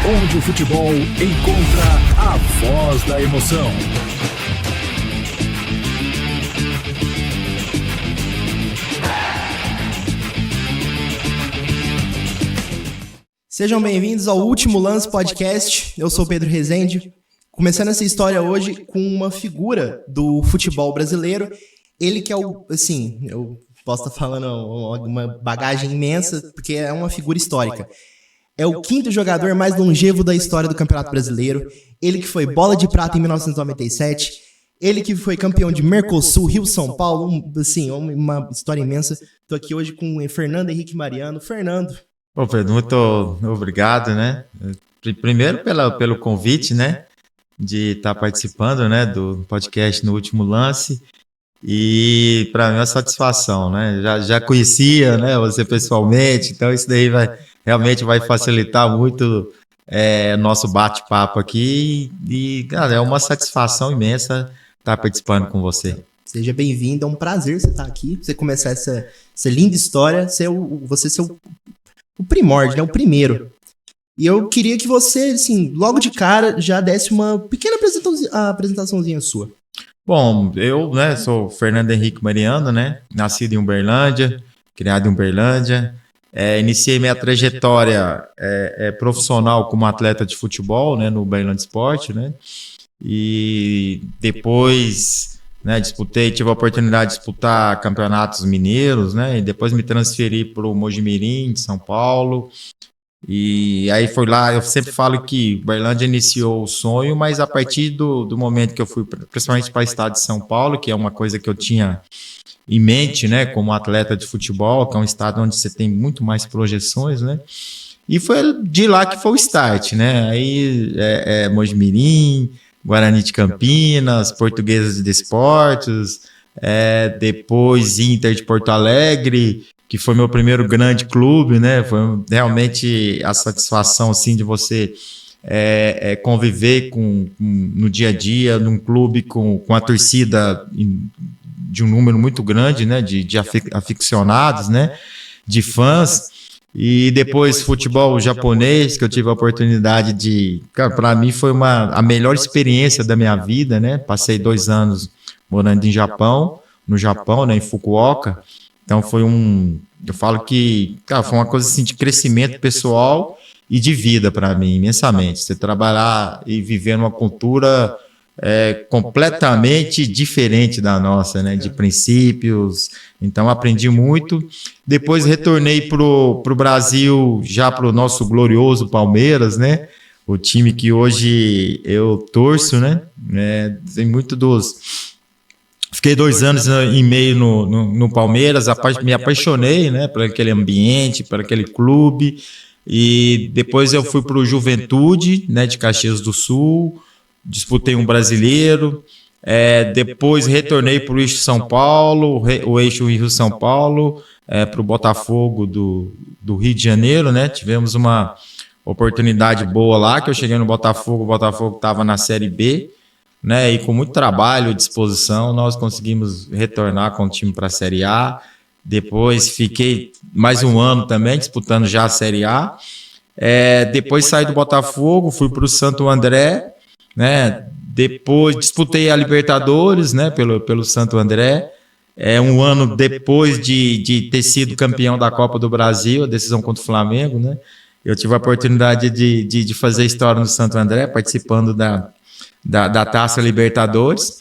onde o futebol encontra a voz da emoção. Sejam bem-vindos ao Último Lance Podcast. Eu sou Pedro Rezende. Começando essa história hoje com uma figura do futebol brasileiro. Ele que é o, assim, eu posso estar falando uma bagagem imensa, porque é uma figura histórica. É o quinto jogador mais longevo da história do Campeonato Brasileiro. Ele que foi bola de prata em 1997. Ele que foi campeão de Mercosul, Rio-São Paulo. Uma história imensa. Estou aqui hoje com o Fernando Henrique Mariano. Fernando. Ô Pedro, muito obrigado, né? Primeiro pelo convite, né? De estar participando, né? Do podcast No Último Lance. E para mim é uma satisfação, né? Já conhecia, né? Você pessoalmente, então isso daí realmente vai facilitar muito nosso bate-papo aqui. E, cara, é uma satisfação imensa estar participando com você. Seja bem-vindo, é um prazer você estar aqui. Você começar essa linda história, você ser o primórdio, né? O primeiro. E eu queria que você, assim, logo de cara, já desse uma pequena apresentaçãozinha sua. Bom, eu, né, sou Fernando Henrique Mariano, né? Nascido em Uberlândia, criado em Uberlândia. Iniciei minha trajetória profissional como atleta de futebol, né, no Uberlândia Esporte, né? E depois, né, tive a oportunidade de disputar campeonatos mineiros, né? E depois me transferi para o Mojimirim, de São Paulo. E aí foi lá, eu sempre falo que Uberlândia iniciou o sonho, mas a partir do momento que eu fui, principalmente para o estado de São Paulo, que é uma coisa que eu tinha em mente, né, como atleta de futebol, que é um estado onde você tem muito mais projeções, né? E foi de lá que foi o start, né? Aí Mojimirim, Guarani de Campinas, Portuguesa de Desportos, depois Inter de Porto Alegre, que foi meu primeiro grande clube, né? Foi realmente a satisfação, assim, de você conviver no dia a dia, num clube com a torcida de um número muito grande, né? De aficionados, né? De fãs. E depois futebol japonês, que eu tive a oportunidade de... Cara, para mim foi a melhor experiência da minha vida, né? Passei 2 anos morando no Japão, né? Em Fukuoka. Então eu falo que, cara, foi uma coisa assim de crescimento pessoal e de vida para mim, imensamente. Você trabalhar e viver numa cultura completamente diferente da nossa, né? De princípios. Então aprendi muito. Depois retornei pro Brasil, já pro nosso glorioso Palmeiras, né? O time que hoje eu torço, né? Tem muito Fiquei 2 anos e meio no Palmeiras, me apaixonei, né, por aquele ambiente, por aquele clube, e depois eu fui para o Juventude, né, de Caxias do Sul, disputei um brasileiro, depois retornei para o Eixo São Paulo, o Eixo Rio-São Paulo, para o Botafogo do Rio de Janeiro, né, tivemos uma oportunidade boa lá, que eu cheguei no Botafogo, o Botafogo estava na Série B, né, e com muito trabalho e disposição, nós conseguimos retornar com o time para a Série A. Depois fiquei mais um ano também, disputando já a Série A. Depois saí do Botafogo, fui para o Santo André, né, depois disputei a Libertadores, né, pelo Santo André. Um ano depois de ter sido campeão da Copa do Brasil, a decisão contra o Flamengo, né, eu tive a oportunidade de fazer história no Santo André, participando da Taça Libertadores,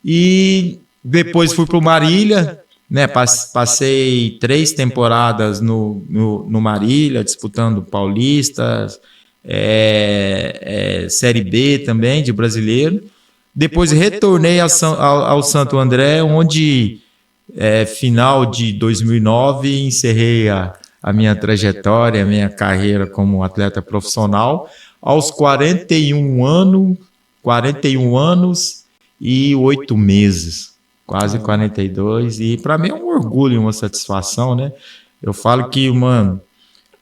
e depois fui para o Marília, né? Passei 3 temporadas no Marília, disputando Paulistas, Série B também, de brasileiro. Depois retornei ao Santo André, onde, final de 2009, encerrei a minha trajetória, a minha carreira como atleta profissional, aos 41 anos e 8 meses, quase 42, e para mim é um orgulho e uma satisfação, né? Eu falo que, mano,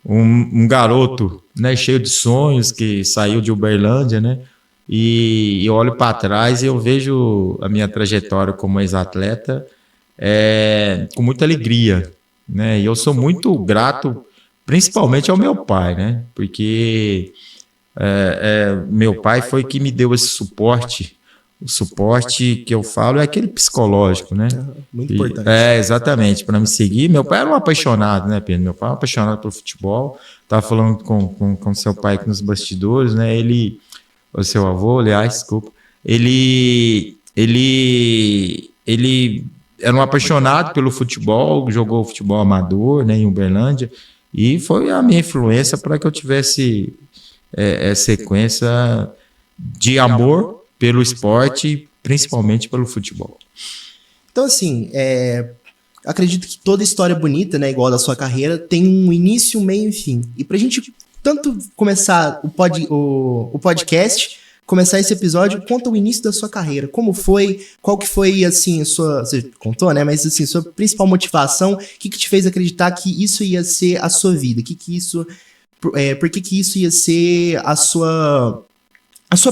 um garoto, né, cheio de sonhos, que saiu de Uberlândia, né, e eu olho para trás e eu vejo a minha trajetória como ex-atleta com muita alegria, né? E eu sou muito grato, principalmente ao meu pai, né? Porque Meu pai foi que me deu esse suporte. O suporte que eu falo é aquele psicológico, né? Muito importante. Exatamente, para me seguir. Meu pai era um apaixonado, né, Pedro? Meu pai era um apaixonado pelo futebol. Estava falando com seu pai aqui nos bastidores, né? O seu avô, aliás, desculpa. Ele era um apaixonado pelo futebol, jogou futebol amador, né, em Uberlândia, e foi a minha influência para que eu tivesse sequência de amor pelo esporte, principalmente pelo futebol. Então, assim, acredito que toda história bonita, né, igual a da sua carreira, tem um início, meio e fim. E pra gente tanto começar o podcast, começar esse episódio, conta o início da sua carreira. Como foi? Qual que foi, assim, você contou, né, mas assim, sua principal motivação, o que te fez acreditar que isso ia ser a sua vida? Por que isso ia ser a sua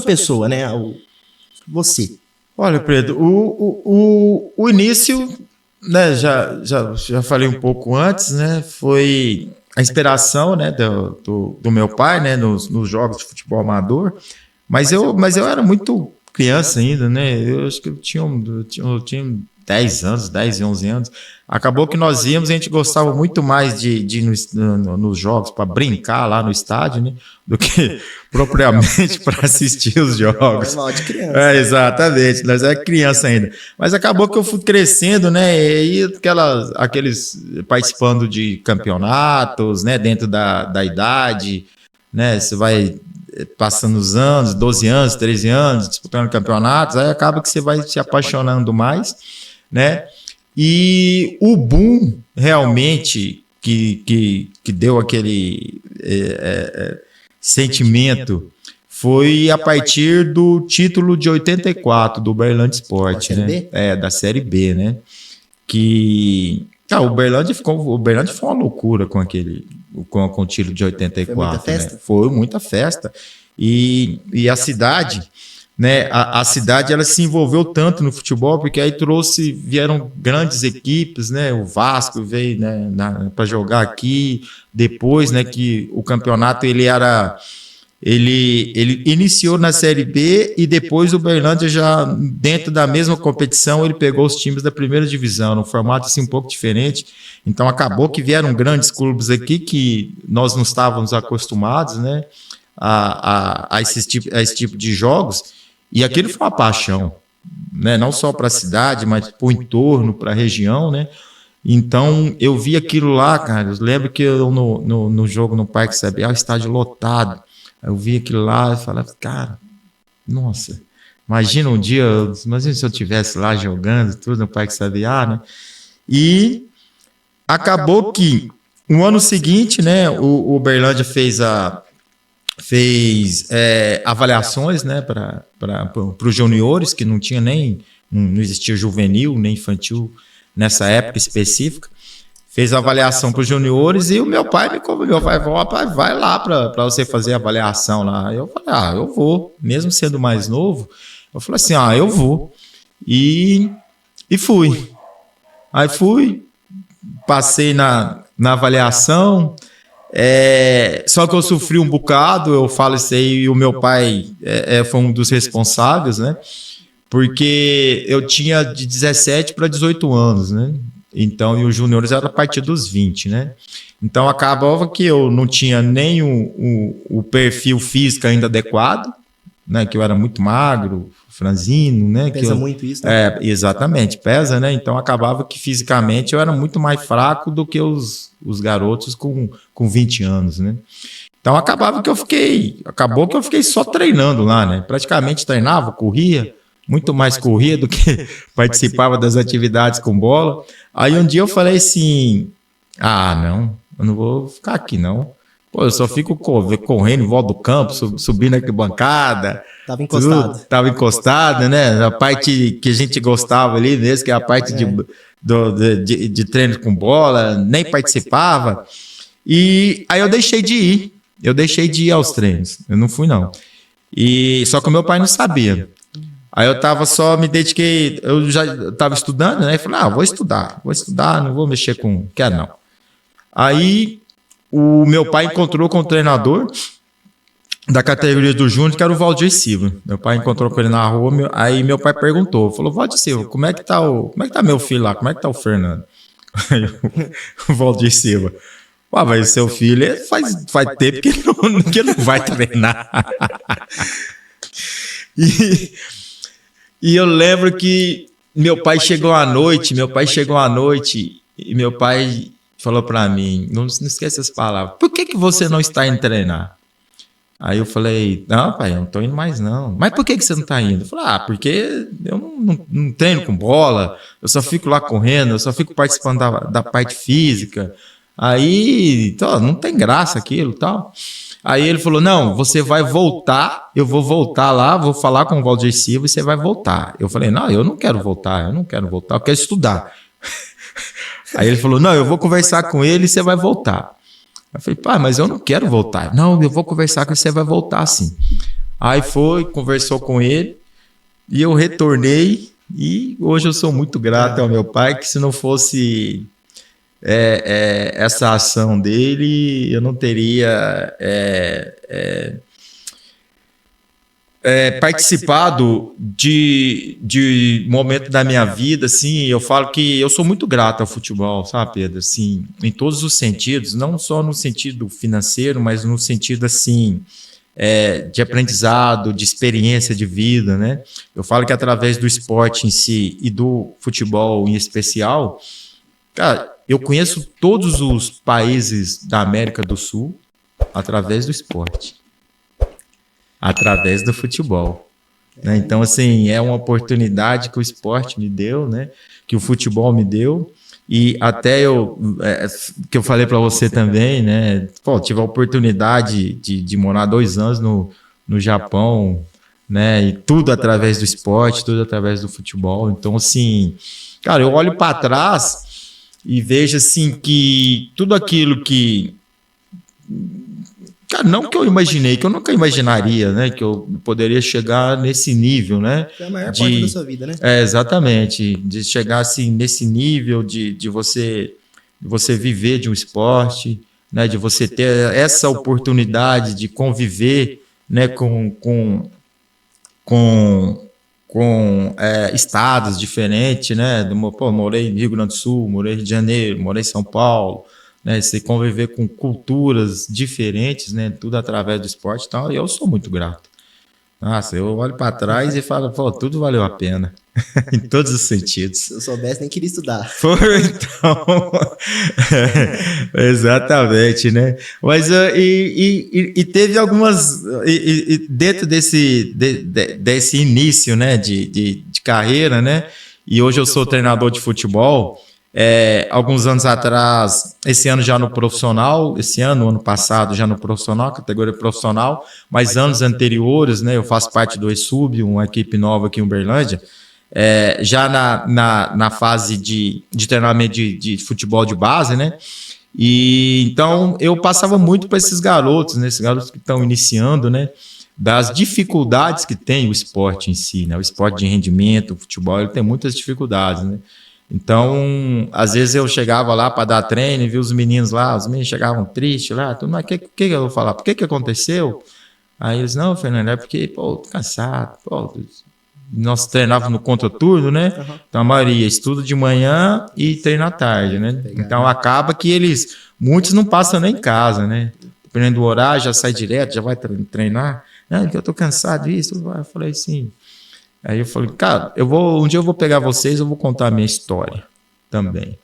pessoa, né, você? Olha, Pedro, o início, né, já falei um pouco antes, né, foi a inspiração, né, do meu pai, né, nos jogos de futebol amador, mas eu era muito criança ainda, né, eu acho que eu tinha 10 anos, 10 e 11 anos. Acabou que nós íamos e a gente gostava muito mais de ir nos jogos para brincar lá no estádio, né, do que propriamente para assistir os jogos. Normal de criança. Exatamente, nós era criança ainda. Mas acabou que eu fui crescendo, né, e aqueles participando de campeonatos, né, dentro da idade, né, você vai passando os anos, 12 anos, 13 anos, disputando campeonatos, aí acaba que você vai se apaixonando mais, né? E o boom realmente que deu aquele sentimento foi a partir do título de 84 do Uberlândia Sport, né? Da Série B, né? O Uberlândia foi uma loucura com o título de 84. Foi muita festa? Né? Foi muita festa. E a cidade, né? A cidade ela se envolveu tanto no futebol porque aí vieram grandes equipes, né? O Vasco veio, né, para jogar aqui. Depois, né, que o campeonato ele iniciou na Série B e depois o Uberlândia já dentro da mesma competição ele pegou os times da primeira divisão, num formato assim um pouco diferente. Então acabou que vieram grandes clubes aqui que nós não estávamos acostumados, né, a esse tipo de jogos, e aquilo foi uma paixão, né, não só para a cidade, mas para o entorno, para a região, né. Então eu vi aquilo lá, cara. Eu lembro que eu no jogo no Parque Sabiá, o estádio lotado. Eu vi aquilo lá e falava, cara, nossa, imagina se eu estivesse lá jogando tudo no Parque Sabiá, né? E acabou que no ano seguinte, né, o Uberlândia fez avaliações, né, para os juniores, que não tinha não existia juvenil nem infantil nessa época específica. Fez a avaliação para os juniores e o meu pai me convidou, vai lá para você fazer a avaliação lá. Eu falei, eu vou, mesmo sendo mais novo. Eu falei assim, eu vou. E fui. Aí fui, passei na avaliação, só que eu sofri um bocado, eu falo isso aí, e o meu pai foi um dos responsáveis, né? Porque eu tinha de 17 para 18 anos, né? Então, e os juniores eram a partir dos 20, né? Então, acabava que eu não tinha nem o perfil físico ainda adequado, né? Que eu era muito magro, franzino, né? Pesa muito isso, né? Exatamente, pesa, né? Então, acabava que fisicamente eu era muito mais fraco do que os garotos com 20 anos, né? Então, acabou que eu fiquei só treinando lá, né? Praticamente treinava, corria, muito mais corria do que participava das atividades com bola. Aí um dia eu falei assim, não, eu não vou ficar aqui não. Pô, eu só fico correndo em volta do campo, subindo aqui bancada. Tava encostado, né? A parte que a gente gostava ali mesmo, que é a parte de treino com bola, nem participava. E aí eu deixei de ir aos treinos, eu não fui não. Só que o meu pai não sabia. Aí me dediquei, eu já estava estudando, né? E falei, vou estudar, não vou mexer quero não. Aí o meu pai encontrou com o treinador da categoria do Júnior, que era o Valdir Silva. Meu pai encontrou com ele na rua, aí meu pai perguntou, falou, Valdir Silva, como é que tá meu filho lá? Como é que tá o Fernando? Aí o Valdir Silva, mas seu filho faz tempo que ele não vai treinar. E eu lembro que meu pai chegou à noite e meu pai falou pra mim, não esquece as palavras, por que você não está indo treinar? Aí eu falei, não, pai, eu não tô indo mais não. Mas por que você não tá indo? Eu falei, porque eu não treino com bola, eu só fico lá correndo, eu só fico participando da parte física. Aí, não tem graça aquilo e tal. Aí ele falou, não, você vai voltar, eu vou voltar lá, vou falar com o Valdir Silva e você vai voltar. Eu falei, não, eu não quero voltar, eu quero estudar. Aí ele falou, não, eu vou conversar com ele e você vai voltar. Eu falei, pai, mas eu não quero voltar. Não, eu vou conversar com você vai voltar sim. Aí conversou com ele e eu retornei e hoje eu sou muito grato ao meu pai, que se não fosse essa ação dele, eu não teria participado de momento da minha vida, assim, eu falo que eu sou muito grato ao futebol, sabe, Pedro? Assim, em todos os sentidos, não só no sentido financeiro, mas no sentido, assim, de aprendizado, de experiência de vida, né? Eu falo que através do esporte em si e do futebol em especial, cara, eu conheço todos os países da América do Sul através do esporte. Através do futebol. Né? Então, assim, é uma oportunidade que o esporte me deu, né? Que o futebol me deu. E até que eu falei para você também, né? Tive a oportunidade de morar 2 anos no Japão, né? E tudo através do esporte, tudo através do futebol. Então, assim, cara, eu olho para trás e vejo, assim, que tudo aquilo que... Cara, não que eu imaginei, que eu nunca imaginaria, né? Que eu poderia chegar nesse nível, né? É a maior parte da sua vida, né? Exatamente. De chegar assim, nesse nível de você viver de um esporte, né? De você ter essa oportunidade de conviver, né? Com estados diferentes, né? Morei no Rio Grande do Sul, morei no Rio de Janeiro, morei em São Paulo. Né, você conviver com culturas diferentes, né, tudo através do esporte e tal, e eu sou muito grato. Nossa, eu olho para trás e falo, tudo valeu a pena, em todos os sentidos. Se eu soubesse, nem queria estudar. Então, exatamente, né? Mas, e teve algumas, dentro desse início, né, de carreira, né, e hoje eu sou treinador de futebol. Alguns anos atrás, esse ano já no profissional, ano passado já no profissional, categoria profissional, mas anos anteriores, né, eu faço parte do ESUB, uma equipe nova aqui em Uberlândia, já na fase de treinamento de futebol de base, né, e então eu passava muito para esses garotos, né, esses garotos que estão iniciando, né, das dificuldades que tem o esporte em si, né, o esporte de rendimento, o futebol, ele tem muitas dificuldades, né. Então, às vezes eu chegava lá para dar treino e vi os meninos lá, os meninos chegavam tristes lá, tudo, mas o que eu vou falar? Por que aconteceu? Aí eles, não, Fernando, é porque, tô cansado, nós treinávamos no contraturno, né? Uhum. Então a maioria estuda de manhã e treina à tarde, né? Então acaba que muitos não passam nem em casa, né? Dependendo do horário, já sai direto, já vai treinar. Não, porque eu tô cansado disso. Eu falei assim... Aí eu falei, cara, um dia eu vou pegar vocês, eu vou contar a minha história também.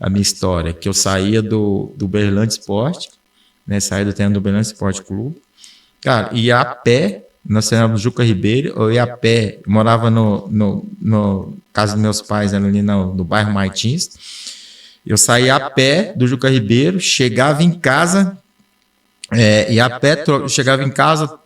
A minha história, que eu saía do Uberlândia Esporte, né? Saía do treino do Uberlândia Esporte Clube. Cara, ia a pé, nós treinávamos no Juca Ribeiro, eu ia a pé, eu morava no casa dos meus pais, ali no bairro Martins. Eu saía a pé do Juca Ribeiro, chegava em casa, ia a pé, chegava em casa,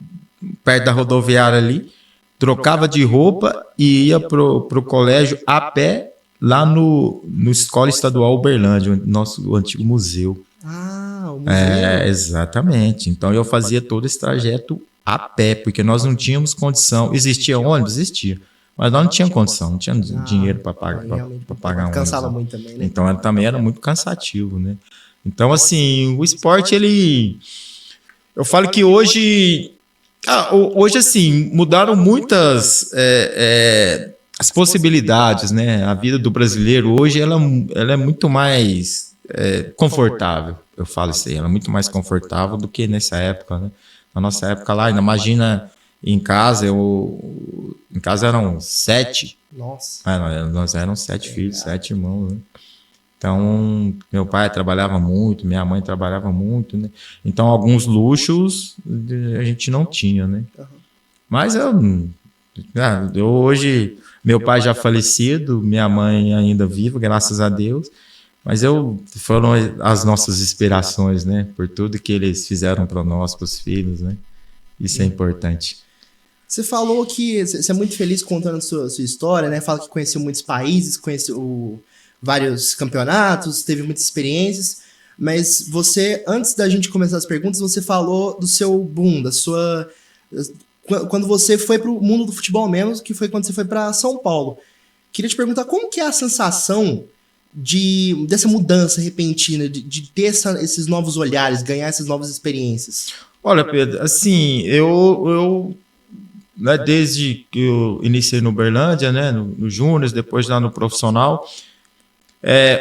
perto da rodoviária ali, trocava de roupa e ia pro colégio a pé lá no Escola Estadual Uberlândia, o antigo museu. Ah, o museu. Exatamente. Então eu fazia todo esse trajeto a pé, porque nós não tínhamos condição. Existia ônibus? Existia. Mas nós não tínhamos condição, não tínhamos dinheiro para pagar ônibus. Cansava muito também, né? Então também era muito cansativo, né? Então, assim, o esporte, ele Eu falo que hoje assim, mudaram muitas as possibilidades, né? A vida do brasileiro hoje, ela é muito mais confortável. Eu falo isso aí, ela é muito mais confortável do que nessa época, né? Na nossa época lá, imagina em casa, em casa eram 7. Nossa. Nós eram 7 filhos, 7 irmãos, né? Então, meu pai trabalhava muito, minha mãe trabalhava muito, né? Então, alguns luxos a gente não tinha, né? Mas eu hoje, meu pai já falecido, minha mãe ainda viva, graças a Deus. Mas foram as nossas inspirações, né? Por tudo que eles fizeram para nós, para os filhos, né? Isso é importante. Você falou que você é muito feliz contando sua história, né? Fala que conheceu muitos países, conheceu vários campeonatos, teve muitas experiências, mas você, antes da gente começar as perguntas, você falou do seu boom, quando você foi pro mundo do futebol mesmo, que foi quando você foi para São Paulo. Queria te perguntar como que é a sensação dessa mudança repentina, de ter esses novos olhares, ganhar essas novas experiências? Olha, Pedro, assim, eu né, desde que eu iniciei no Uberlândia, né, no Júnior, depois lá no profissional,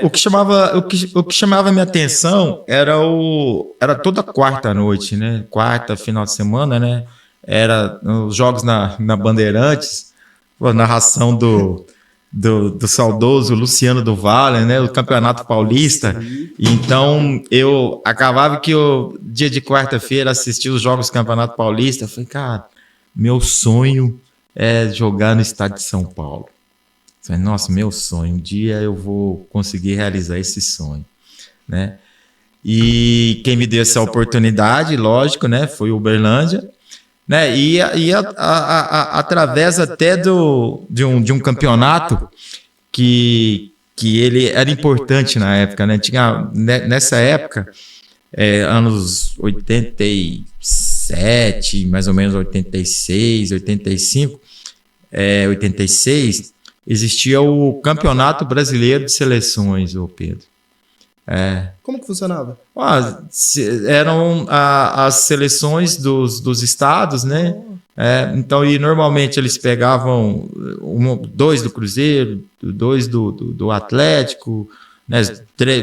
o que chamava minha atenção era toda quarta noite, né? Quarta, final de semana, né? Era os jogos na Bandeirantes, a narração do saudoso Luciano do Valle, né? O Campeonato Paulista. Então, eu acabava que dia de quarta-feira assistia os jogos do Campeonato Paulista. Eu falei, cara, meu sonho é jogar no estádio de São Paulo. Nossa, meu sonho, um dia eu vou conseguir realizar esse sonho, né? E quem me deu essa oportunidade, lógico, né, foi o Uberlândia, né? E através até de um campeonato que ele era importante na época, né? Tinha, nessa época, anos 87, mais ou menos 86, 85, 86, existia o Campeonato Brasileiro de Seleções, ô Pedro. Como que funcionava? Eram as seleções dos estados, né? Então, e normalmente eles pegavam 2 do Cruzeiro, 2 do Atlético, né?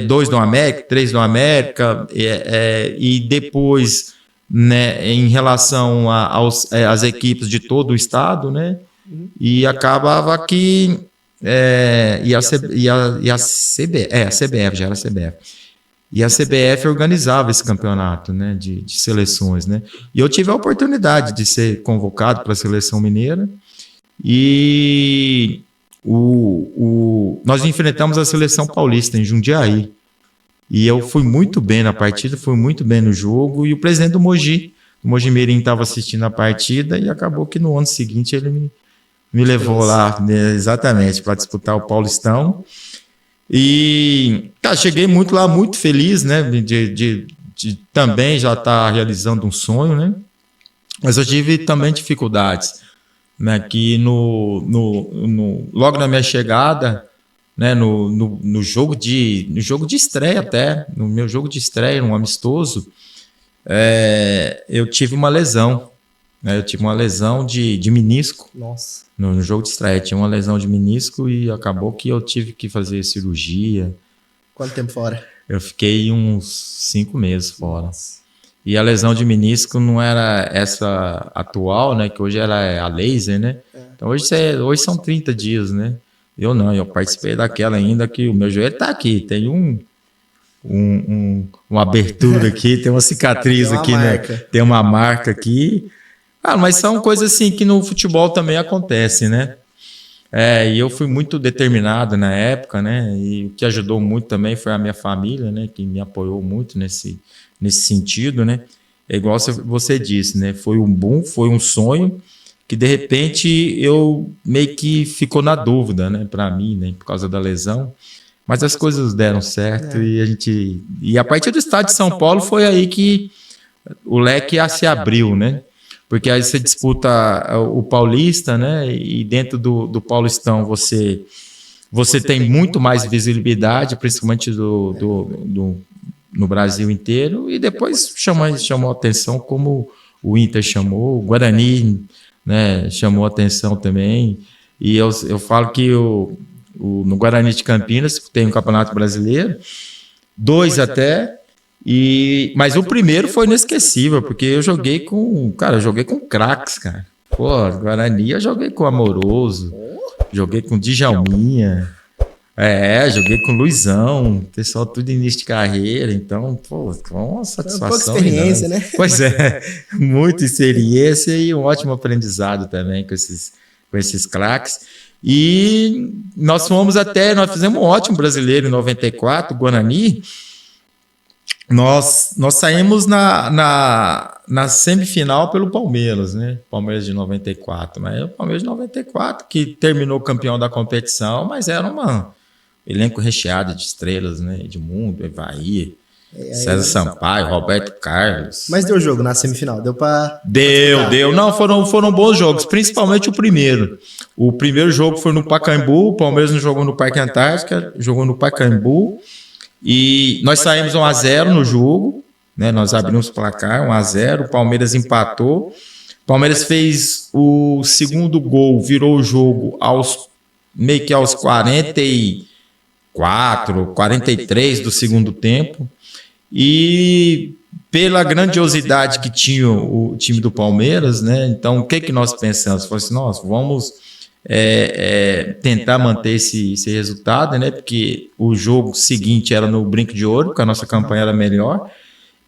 2 do América, 3 do América, e depois, né, em relação às equipes de todo o estado, né? E acabava que a CBF, já era a CBF. E a CBF organizava esse campeonato, né, de seleções, né? E eu tive a oportunidade de ser convocado para a seleção mineira e nós enfrentamos a seleção paulista em Jundiaí. E eu fui muito bem na partida, fui muito bem no jogo, e o presidente do Mogi Mirim, estava assistindo a partida e acabou que no ano seguinte ele me levou lá, né, exatamente, para disputar o Paulistão. E cheguei muito feliz, né, de também já estar realizando um sonho, né? Mas eu tive também dificuldades, né, que logo na minha chegada, né, no jogo de estreia até, no meu jogo de estreia, um amistoso, eu tive uma lesão. Eu tive uma lesão de menisco. Nossa. No jogo de estreia, tinha uma lesão de menisco e acabou que eu tive que fazer cirurgia. Quanto tempo fora? Eu fiquei uns 5 meses fora. Nossa. E a lesão de menisco não era essa atual, né? Que hoje era a laser, né? Então hoje são 30 dias, né? Eu participei daquela ainda que o meu joelho tá aqui, tem uma abertura aqui, tem uma cicatriz aqui, né? Tem uma marca aqui. Mas são coisas assim que no futebol também acontecem, né? E eu fui muito determinado na época, né? E o que ajudou muito também foi a minha família, né? Que me apoiou muito nesse sentido, né? É igual você disse, né? Foi um boom, foi um sonho que de repente eu meio que ficou na dúvida, né? Para mim, né? Por causa da lesão. Mas as coisas deram certo e a partir do estado de São Paulo foi aí que o leque se abriu, né? Porque aí você disputa o Paulista, né? E dentro do Paulistão você tem muito mais visibilidade, principalmente no Brasil inteiro, e depois chamou atenção como o Inter chamou, o Guarani, né, chamou atenção também. E eu falo que no Guarani de Campinas tem um campeonato brasileiro, 2 até, mas o primeiro foi inesquecível, porque eu joguei com craques, cara. Pô, Guarani eu joguei com Amoroso, joguei com Djalminha, joguei com Luizão, pessoal tudo início de carreira, então, pô, foi uma satisfação. Pouca experiência, né? Pois é, muita experiência e um ótimo aprendizado também com esses craques. E nós fizemos um ótimo brasileiro em 94, Guarani. Nós saímos na semifinal pelo Palmeiras, né? Palmeiras de 94. Mas o Palmeiras de 94, que terminou campeão da competição, mas era um elenco recheado de estrelas, né? Edmundo, Evair, César Sampaio, Roberto Carlos. Mas deu jogo na semifinal, deu pra... Deu. Não, foram bons jogos, principalmente o primeiro. O primeiro jogo foi no Pacaembu, o Palmeiras não jogou no Parque Antártica, jogou no Pacaembu. E nós saímos 1-0 no jogo, né? Nós abrimos o placar 1-0, o Palmeiras empatou. O Palmeiras fez o segundo gol, virou o jogo meio que aos 44, 43 do segundo tempo. E pela grandiosidade que tinha o time do Palmeiras, né? Então, o que nós pensamos? Foi assim, nós vamos tentar manter esse resultado, né? Porque o jogo seguinte era no Brinco de Ouro, porque a nossa campanha era melhor,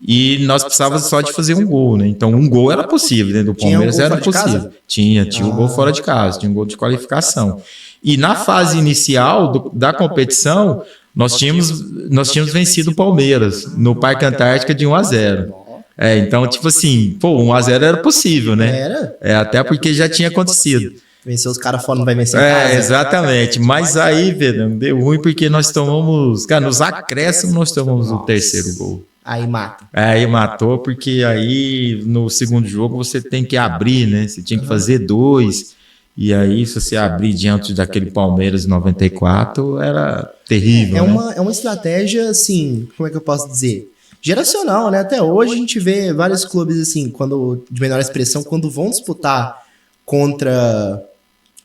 e nós precisávamos só de fazer um gol, né? Então, um gol era possível, né? Do Palmeiras era possível. Tinha o gol fora de casa, tinha um gol de qualificação. E na fase inicial da competição, nós tínhamos vencido o Palmeiras no Parque Antártica de 1-0. Então, tipo assim, 1-0 era possível, né? Até porque já tinha acontecido. Vencer os caras fora não vai vencer em casa. Exatamente. Mas aí, velho, deu ruim porque nós tomamos... Cara, nos acréscimos nós tomamos o terceiro gol. Aí mata. Aí matou, porque aí no segundo jogo você tem que abrir, né? Você tinha que fazer 2. E aí, se você abrir diante daquele Palmeiras 94, era terrível. É uma estratégia, assim, como é que eu posso dizer? Geracional, né? Até hoje a gente vê vários clubes, assim, de menor expressão, quando vão disputar contra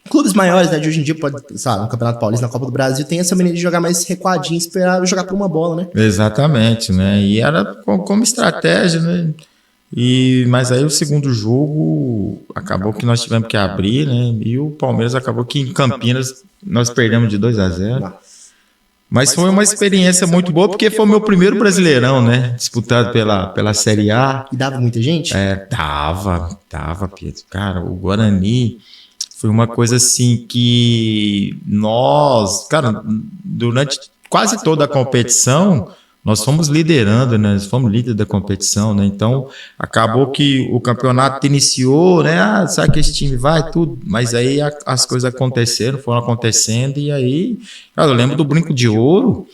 clubes maiores, né? De hoje em dia, no Campeonato Paulista, na Copa do Brasil, tem essa maneira de jogar mais recuadinho, esperar jogar por uma bola, né? Exatamente, né? E era como estratégia, né? Mas aí o segundo jogo acabou que nós tivemos que abrir, né? E o Palmeiras acabou que em Campinas nós perdemos de 2-0. Mas foi uma experiência muito boa, porque foi o meu primeiro Brasileirão, né? Disputado pela Série A. E dava muita gente? Dava, Pedro. Cara, o Guarani foi uma coisa assim que nós, cara, durante quase toda a competição, nós fomos liderando, né? Nós fomos líder da competição, né? Então, acabou que o campeonato iniciou, né? Sabe que esse time vai, tudo. Mas aí as coisas foram acontecendo, e aí, cara, eu lembro do Brinco de Ouro,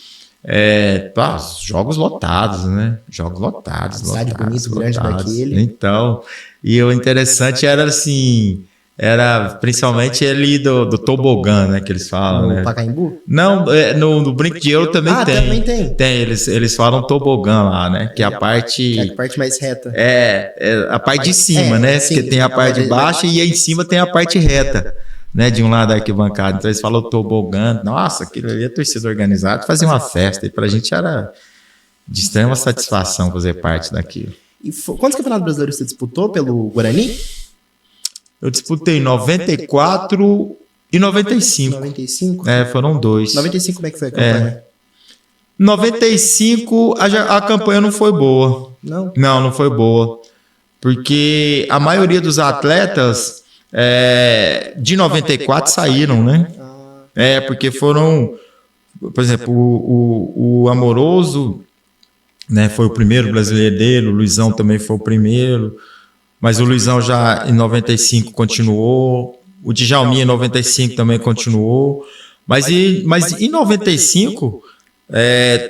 jogos lotados, né? Jogos lotados. Cidade bonita, grande daquele. Então, e o interessante era assim... Era principalmente ali do tobogã, né, que eles falam, né? No Pacaembu? Não, no Brinco de Ouro também tem. Também tem. Tem, eles falam tobogã lá, né? Que é a parte... a parte mais reta. A parte de cima, né? Sim, porque tem a parte de baixo e aí em cima tem a parte reta, né? De um lado da arquibancada. Então eles falam tobogã. Nossa, aquilo ali é torcida organizada. Fazia uma festa. E pra gente era de extrema satisfação fazer parte daquilo. E quantos campeonatos brasileiros você disputou pelo Guarani? Eu disputei 94 e 95. 95? Foram 2. 95, como é que foi a campanha? 95, a campanha não foi boa. Não? Não foi boa. Porque a maioria dos atletas de 94 saíram, né? Porque foram... Por exemplo, o Amoroso, né, foi o primeiro brasileiro dele, o Luizão também foi o primeiro... Mas o Luizão já em 95 continuou, o Djalminha em 95 também continuou, mas em 95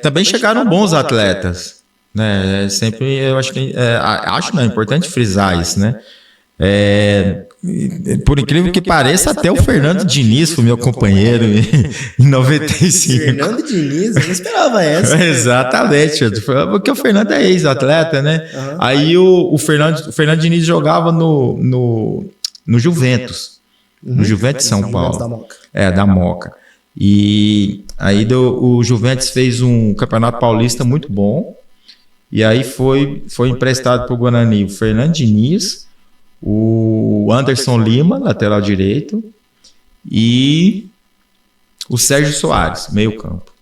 também chegaram bons atletas, né? Sempre eu acho que é importante frisar isso, né? por incrível que pareça, até o Fernando Diniz foi meu companheiro em 95. Fernando Diniz, eu não esperava essa. Exatamente, porque o Fernando é ex-atleta, né? Uhum. Aí o Fernando Diniz jogava no Juventus, no Juventus de São Paulo. Da Moca. Da Moca. E aí o Juventus fez um campeonato paulista muito bom, e aí foi emprestado para o Guarani o Fernando Diniz, o Anderson Lima, lateral direito, e o Sérgio Soares, meio campo.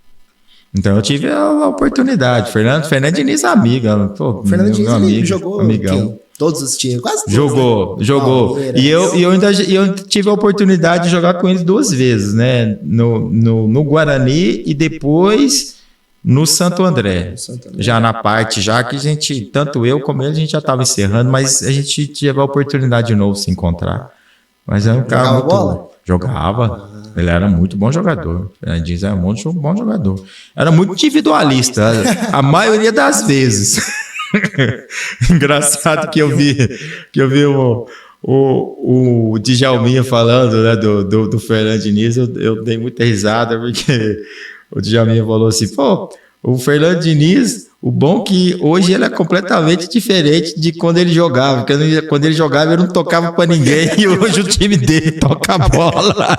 Então eu tive a oportunidade. Fernando Diniz, amiga. Fernando Diniz amigo, jogou amigão. Todos os times, quase todos. Jogou. E eu tive a oportunidade de jogar com eles 2 vezes, né? No Guarani e depois no Santo André. Já na parte, já que a gente, tanto eu como ele, a gente já estava encerrando, mas a gente teve a oportunidade de novo se encontrar. Mas é um cara muito... bola? Jogava. Ele era muito bom jogador. Ele diz, era muito bom jogador. Era muito individualista, a maioria das vezes. Engraçado que eu vi o Djalminha falando, né, do Fernando Diniz, eu dei muita risada, porque o Djalminha falou assim, pô, o Fernando Diniz, o bom que hoje ele é completamente diferente de quando ele jogava, porque quando ele jogava ele não tocava pra ninguém, e hoje o time dele toca a bola.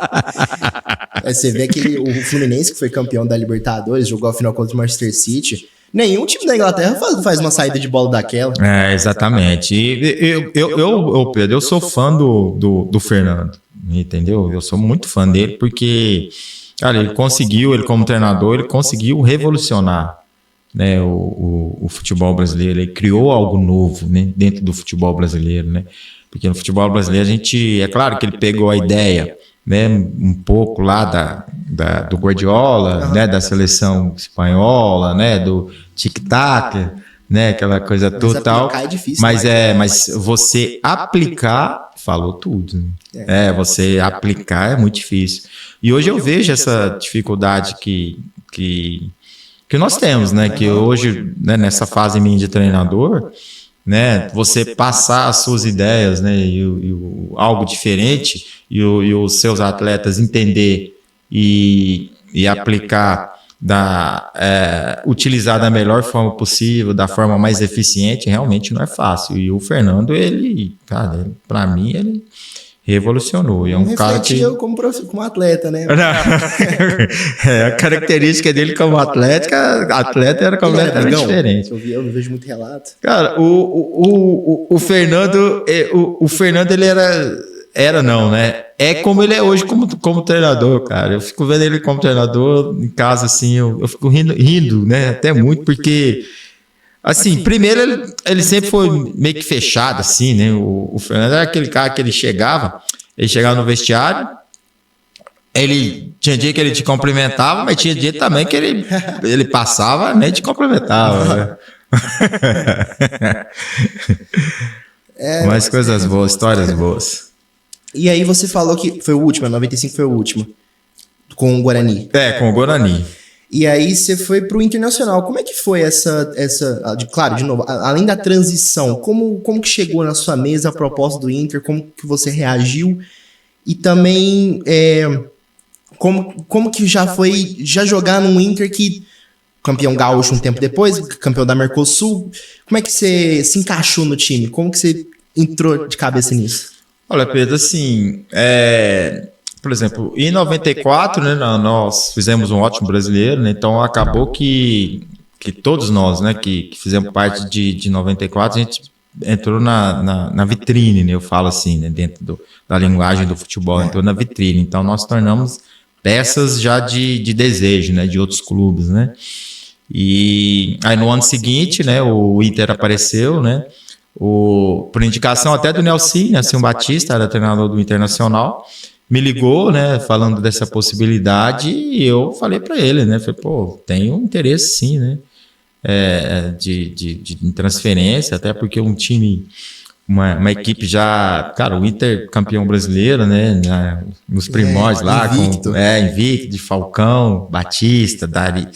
Você vê que o Fluminense, que foi campeão da Libertadores, jogou a final contra o Manchester City, nenhum time da Inglaterra faz uma saída de bola daquela. Exatamente. E Pedro, eu sou fã do Fernando, entendeu? Eu sou muito fã dele, porque, cara, ele como treinador, ele conseguiu revolucionar, né, o futebol brasileiro. Ele criou algo novo, né, dentro do futebol brasileiro, né? Porque no futebol brasileiro é claro que ele pegou a ideia, né, um pouco lá do Guardiola, né, da seleção espanhola, né, do tic-tac, né, aquela coisa total. É difícil, mas você aplicar, falou tudo. Você aplicar é muito difícil. E hoje eu vejo essa dificuldade que nós temos, né, que hoje, né, nessa fase minha de treinador, né, você passar as suas ideias, né, e algo diferente, e os seus atletas entender e aplicar, utilizar da melhor forma possível, da forma mais eficiente, realmente não é fácil. E o Fernando, cara, para mim, ele revolucionou. E é um cara que... eu como atleta, né? A característica dele como atleta era completamente diferente. Eu vejo muito relato. Cara, o Fernando, ele era não, né? É como ele é hoje como treinador, cara. Eu fico vendo ele como treinador em casa, assim, eu fico rindo, né? Até muito, porque... Assim, primeiro ele sempre foi meio que fechado, assim, né? O Fernando era aquele cara que ele chegava no vestiário, ele tinha dia que ele te cumprimentava, mas tinha dia também que ele passava, nem te cumprimentava. Né? Mas coisas boas, histórias boas. E aí você falou que foi o último, 95 foi o último, com o Guarani. Com o Guarani. E aí você foi pro Internacional. Como é que foi claro, de novo, além da transição, como que chegou na sua mesa a proposta do Inter, como que você reagiu? E também, como que já jogar num Inter que, campeão gaúcho um tempo depois, campeão da Mercosul, como é que você se encaixou no time? Como que você entrou de cabeça nisso? Olha, Pedro, assim, por exemplo, em 94, né, nós fizemos um ótimo brasileiro, né, então acabou que todos nós, né, que fizemos parte de 94, a gente entrou na vitrine, né, eu falo assim, né, dentro da linguagem do futebol, entrou na vitrine, então nós tornamos peças já de desejo, né, de outros clubes, né, e aí no ano seguinte, né, o Inter apareceu, né, por indicação até do Nelson Batista, era treinador do Internacional, me ligou, né, falando dessa possibilidade, e eu falei para ele, né, falei, pô, tenho interesse sim, né, de transferência, até porque um time, uma equipe já, cara, o Inter campeão brasileiro, né, nos primórdios lá, invicto, de Falcão, Batista, Dari,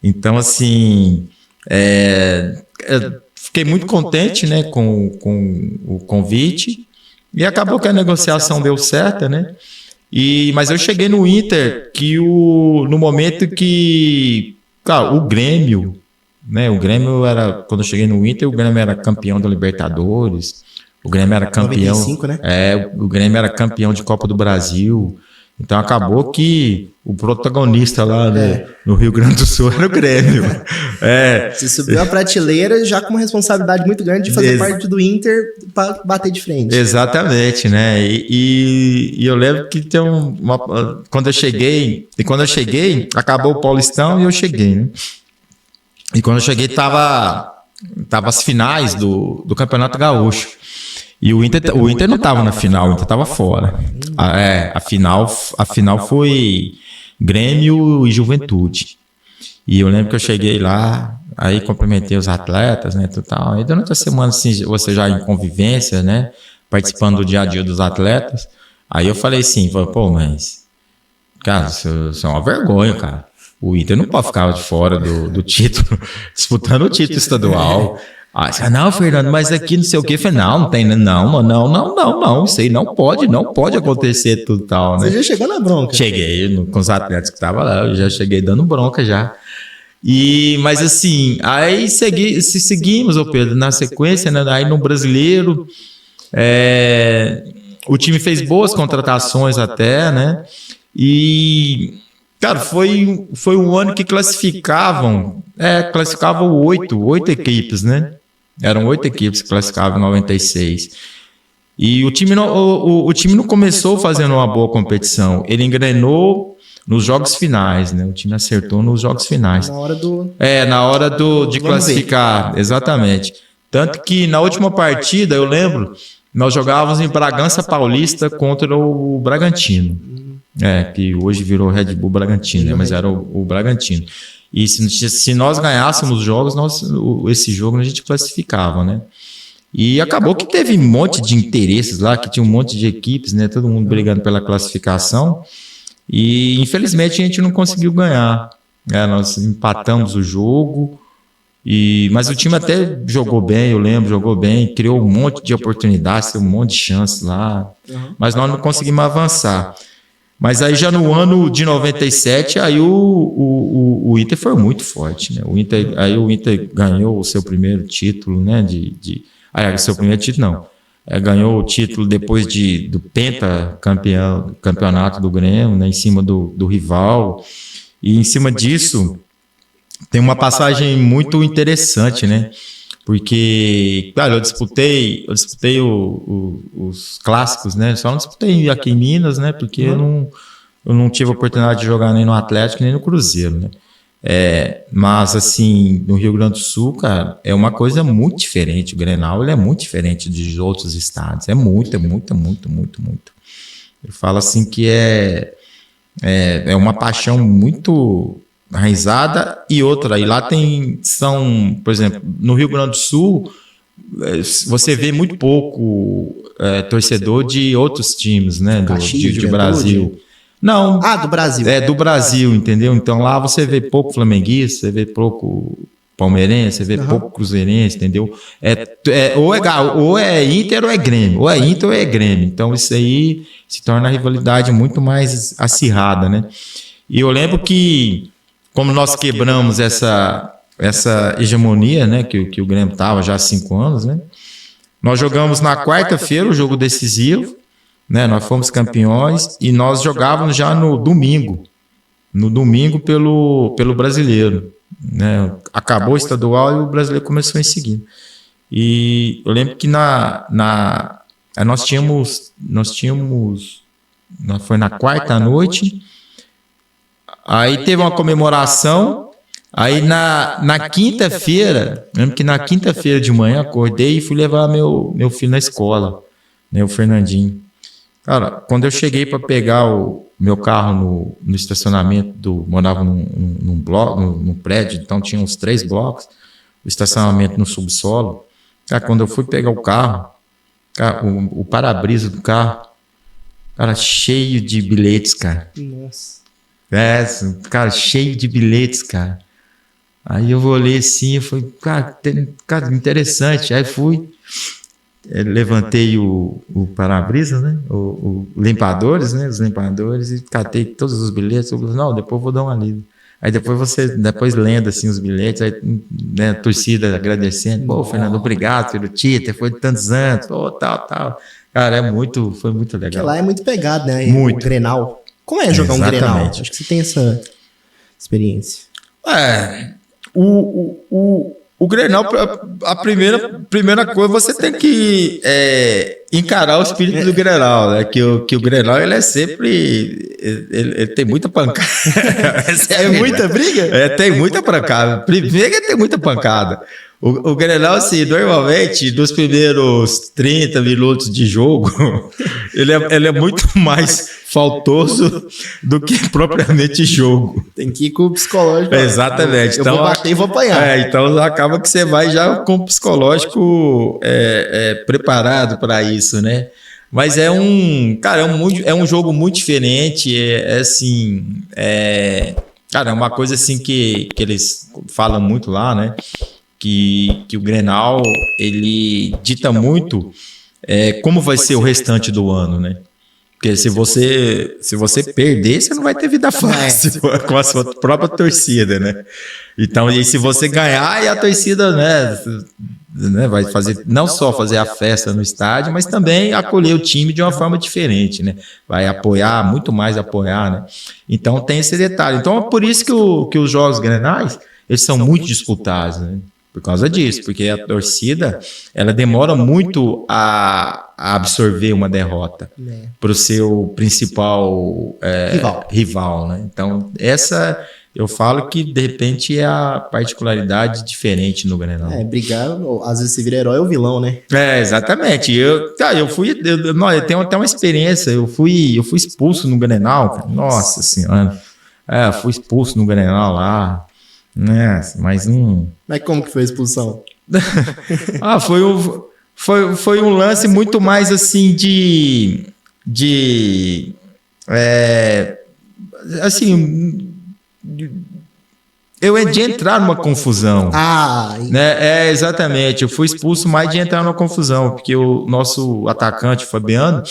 então assim, fiquei muito contente, né, com o convite. E acabou que a negociação deu certa, né? Mas eu cheguei no Inter no momento que, cara, o Grêmio, né? O Grêmio era, quando eu cheguei no Inter, o Grêmio era campeão da Libertadores, o Grêmio era campeão, 95, né? o Grêmio era campeão de Copa do Brasil. Então acabou que o protagonista lá no Rio Grande do Sul era o Grêmio. Você subiu a prateleira já com uma responsabilidade muito grande de fazer parte do Inter para bater de frente. Exatamente, né? E eu lembro que tem quando eu cheguei, acabou o Paulistão e eu cheguei, né? E quando eu cheguei tava as finais do Campeonato Gaúcho. E o Inter não estava na final, o Inter estava fora. A final foi Grêmio e Juventude. E eu lembro que eu cheguei lá, aí cumprimentei os atletas, né, tal. E durante a semana, assim, você já em convivência, né, participando do dia a dia dos atletas. Aí eu falei assim, pô, mas, cara, isso é uma vergonha, cara. O Inter não pode ficar de fora do título, disputando o título estadual. Não, Fernando, mas aqui não sei o que. Falei, não tem, não. Isso aí não pode acontecer tudo tal, né? Você já chegou na bronca? Cheguei com os atletas que estavam lá, eu já cheguei dando bronca já. Mas assim, aí seguimos, ô Pedro, na sequência, né? Aí no Brasileiro, o time fez boas contratações até, né? E, cara, foi um ano que classificavam 8 equipes, né? Eram 8 equipes que classificavam em 96. E o time não começou fazendo uma boa competição. Ele engrenou nos jogos finais, né? O time acertou nos jogos finais. Na hora de classificar, exatamente. Tanto que na última partida, eu lembro, nós jogávamos em Bragança Paulista contra o Bragantino. Que hoje virou Red Bull Bragantino, né? Mas era o Bragantino. E se nós ganhássemos os jogos, esse jogo a gente classificava, né? E acabou que teve um monte de interesses lá, que tinha um monte de equipes, né? Todo mundo brigando pela classificação. E infelizmente a gente não conseguiu ganhar. Nós empatamos o jogo. Mas o time até jogou bem, eu lembro, criou um monte de oportunidades, um monte de chances lá. Mas nós não conseguimos avançar. Mas aí já no ano de 97, aí o Inter foi muito forte, né? O Inter ganhou o seu primeiro título, né? Seu primeiro título não. Ganhou o título depois do campeonato do Grêmio, né? Em cima do rival. E em cima disso, tem uma passagem muito interessante, né? Porque, claro, eu disputei os clássicos, né? Só não disputei aqui em Minas, né? Porque eu não tive a oportunidade de jogar nem no Atlético, nem no Cruzeiro, né? Mas, assim, no Rio Grande do Sul, cara, é uma coisa muito diferente. O Grenal, ele é muito diferente dos outros estados. É muito. Eu falo assim que é uma paixão muito enraizada e outra. E lá por exemplo, no Rio Grande do Sul, você vê muito pouco torcedor de outros times, né? De Brasil. Não. Do Brasil. Do Brasil, entendeu? Então lá você vê pouco flamenguista, você vê pouco palmeirense, você vê pouco cruzeirense, entendeu? Ou é Inter ou é Grêmio. Ou é Inter ou é Grêmio. Então isso aí se torna a rivalidade muito mais acirrada, né? E eu lembro que, como nós quebramos essa hegemonia, né, que o Grêmio estava já há 5 anos, né? Nós jogamos na quarta-feira o jogo decisivo, né? Nós fomos campeões e nós jogávamos já no domingo pelo Brasileiro, né? Acabou o estadual e o Brasileiro começou em seguida. E eu lembro que nós tínhamos foi na quarta noite. Aí teve uma comemoração. Aí na quinta-feira, lembro que na quinta-feira de manhã acordei e fui levar meu filho na escola, né, o Fernandinho. Cara, quando eu cheguei para pegar o meu carro no estacionamento morava num bloco, num prédio, então tinha uns 3 blocos, o estacionamento no subsolo. Cara, quando eu fui pegar o carro, cara, o para-brisa do carro, cara, cheio de bilhetes, cara. Nossa. Cara, cheio de bilhetes, cara. Aí eu olhei assim e falei, cara, interessante. Aí fui, levantei o para-brisa, né? O limpadores, né? Os limpadores e catei todos os bilhetes. Eu falei, não, depois eu vou dar uma lida. Aí depois lendo assim os bilhetes, aí, né, a torcida agradecendo, pô, Fernando, obrigado pelo título, foi de tantos anos, pô, tal. Cara, foi muito legal. Porque lá é muito pegado, né? Muito. O Grenal. Como é jogar um Grenal? Acho que você tem essa experiência. O Grenal, a primeira coisa, você tem que encarar o espírito do Grenal, né? Que o Grenal, ele é sempre... Ele tem muita pancada. É muita briga? Tem muita pancada. Primeiro que tem muita pancada. O Grenal, assim, normalmente, nos primeiros 30 minutos de jogo, ele é muito mais faltoso do que propriamente jogo. Tem que ir com o psicológico. Exatamente. Eu vou bater e vou apanhar. Então acaba que você vai já com o psicológico preparado para isso, né? Mas é um jogo muito diferente, cara, é uma coisa assim que eles falam muito lá, né? Que o Grenal, ele dita muito como vai ser o restante do ano, né? Porque se você perder, você não vai ter vida fácil com a sua própria torcida, né? Então, e se você ganhar, e a torcida, né, vai fazer, não só fazer a festa no estádio, mas também acolher o time de uma forma diferente, né? Vai apoiar, muito mais apoiar, né? Então tem esse detalhe. Então é por isso que os jogos grenais, eles são muito disputados, né? Por causa disso, porque a torcida, ela demora muito a absorver uma derrota para o seu principal rival, né? Então, eu falo que, de repente, é a particularidade diferente no Grenal. Brigar, às vezes se vira herói ou vilão, né? Exatamente. Eu tenho até uma experiência, eu fui expulso no Grenal, cara. Nossa Senhora. Fui expulso no Grenal lá. Mas como que foi a expulsão? Foi um lance muito mais assim eu de entrar numa confusão. Né? Exatamente. Eu fui expulso mais de entrar numa confusão, porque o nosso atacante, Fabiano,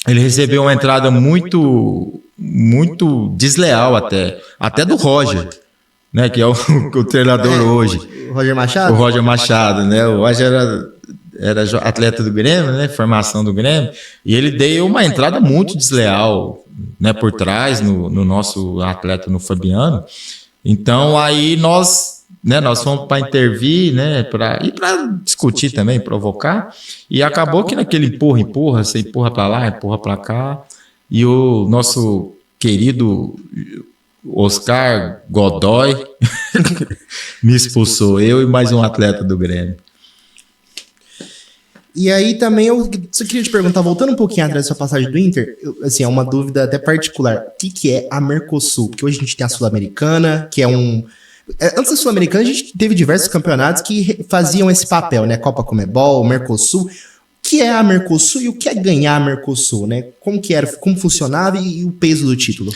ele recebeu uma entrada muito, muito desleal até do Roger. Né, que é o treinador hoje. O Roger Machado? O Roger Machado, né? O Roger era atleta do Grêmio, né? Formação do Grêmio. E ele deu uma entrada muito desleal, né? Por trás no nosso atleta, no Fabiano. Então, aí nós fomos para intervir, né? E para discutir também, provocar. E acabou que naquele empurra, você empurra para lá, empurra para cá. E o nosso querido Oscar Godoy me expulsou, eu e mais um atleta do Grêmio. E aí também eu só queria te perguntar, voltando um pouquinho atrás da sua passagem do Inter, é uma dúvida até particular, o que é a Mercosul? Porque hoje a gente tem a Sul-Americana, que é antes da Sul-Americana a gente teve diversos campeonatos que faziam esse papel, né? Copa Comebol, Mercosul. O que é a Mercosul e o que é ganhar a Mercosul, né? Como funcionava e o peso do título?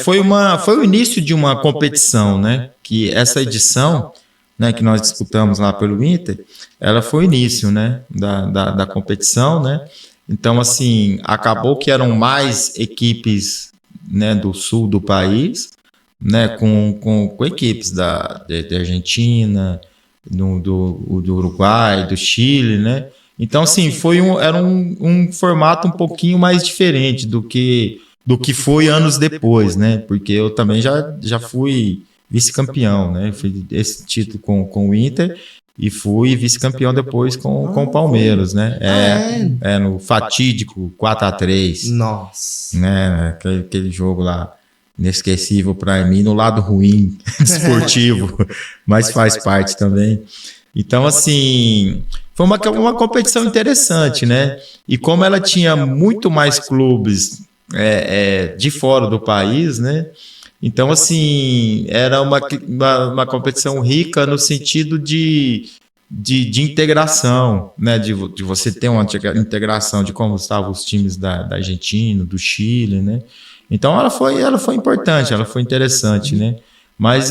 Foi o início de uma competição, né? Que essa edição, né, que nós disputamos lá pelo Inter, ela foi o início, né, da competição, né? Então, assim, acabou que eram mais equipes, né, do sul do país, né, com equipes da Argentina, do Uruguai, do Chile, né? Então, assim, era um formato um pouquinho mais diferente do que foi anos depois, né? Porque eu também já fui vice-campeão, né? Fui esse título com o Inter e fui vice-campeão depois com o Palmeiras, né? No fatídico 4-3. Nossa! Né? Aquele jogo lá inesquecível para mim, no lado ruim esportivo, mas faz parte também. Então, assim, foi uma competição interessante, né? E como ela tinha muito mais clubes de fora do país, né? Então, assim, era uma competição rica no sentido de integração, né? De você ter uma integração de como estavam os times da Argentina, do Chile, né? Então, ela foi importante, ela foi interessante, né? Mas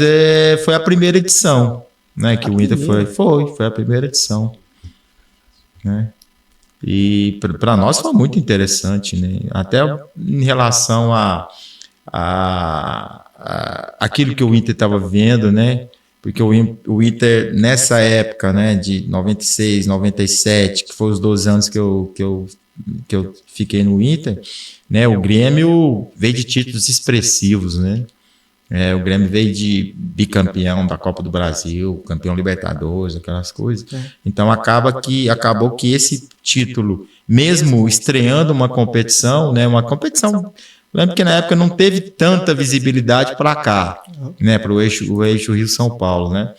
foi a primeira edição, né? Que o Inter foi a primeira edição, né? E para nós foi muito interessante, né? Até em relação a aquilo que o Inter estava vivendo, né? Porque o Inter, nessa época, né, de 96, 97, que foram os 12 anos que eu fiquei no Inter, né? O Grêmio veio de títulos expressivos, né? O Grêmio veio de bicampeão da Copa do Brasil, campeão Libertadores, aquelas coisas. Então acabou que esse título, mesmo estreando uma competição, né, lembro que na época não teve tanta visibilidade para cá, né, para o eixo Rio-São Paulo, né?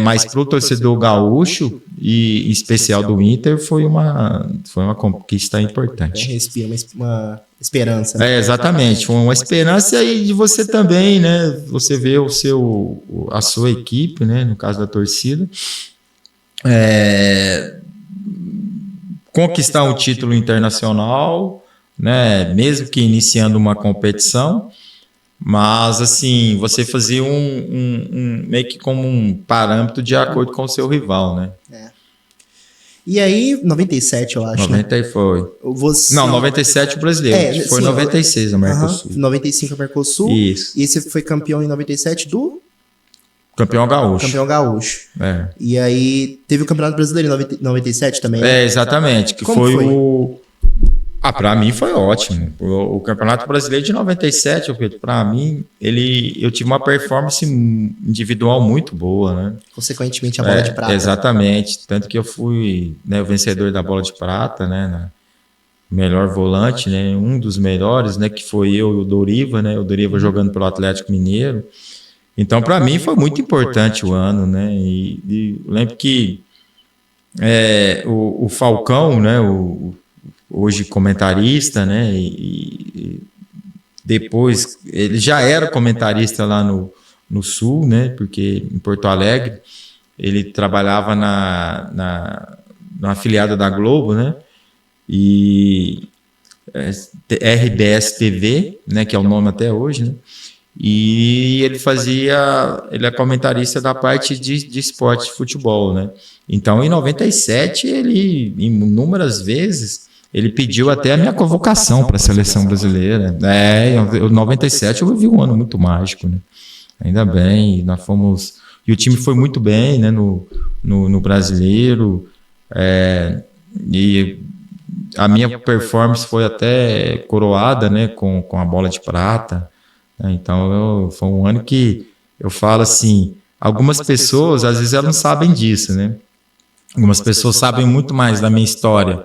Mas para o torcedor gaúcho e em especial do Inter foi uma conquista importante. Uma esperança. Né? Exatamente, foi uma esperança e de você também, né? Você vê a sua equipe, né? No caso da torcida, conquistar um título internacional, né? Mesmo que iniciando uma competição. Mas, assim, você fazia meio que como um parâmetro de acordo com o seu rival, né? E aí, 97, eu acho. 90 né? foi. Não, 97 o brasileiro. Foi sim, 96 a Mercosul. 95 a Mercosul. Isso. E você foi campeão em 97 do? Campeão gaúcho. Campeão gaúcho. E aí, teve o Campeonato Brasileiro em 97 também? Né? Exatamente. Que foi o... para mim foi ótimo. O Campeonato Brasileiro de 97, para mim, eu tive uma performance individual muito boa, né? Consequentemente, a bola de prata. Exatamente. Tanto que eu fui, né, o vencedor da bola de prata, né? Melhor volante, né? Um dos melhores, né? Que foi eu e o Doriva, né? O Doriva jogando pelo Atlético Mineiro. Então, para mim, foi muito importante o ano, né? E lembro que o Falcão, né? Hoje comentarista, né? E depois ele já era comentarista lá no Sul, né? Porque em Porto Alegre ele trabalhava na afiliada da Globo, né? E RBS TV, né? Que é o nome até hoje, né? E ele é comentarista da parte de esporte, de futebol, né? Então, em 97, ele inúmeras vezes ele pediu até a minha convocação para a seleção brasileira. Em 97 eu vivi um ano muito mágico, né? Ainda bem, nós fomos... E o time foi muito bem, né? No brasileiro. E a minha performance foi até coroada, né? Com a bola de prata. Então, foi um ano que eu falo assim... Algumas pessoas, às vezes, elas não sabem disso, né? Algumas pessoas sabem muito mais da minha história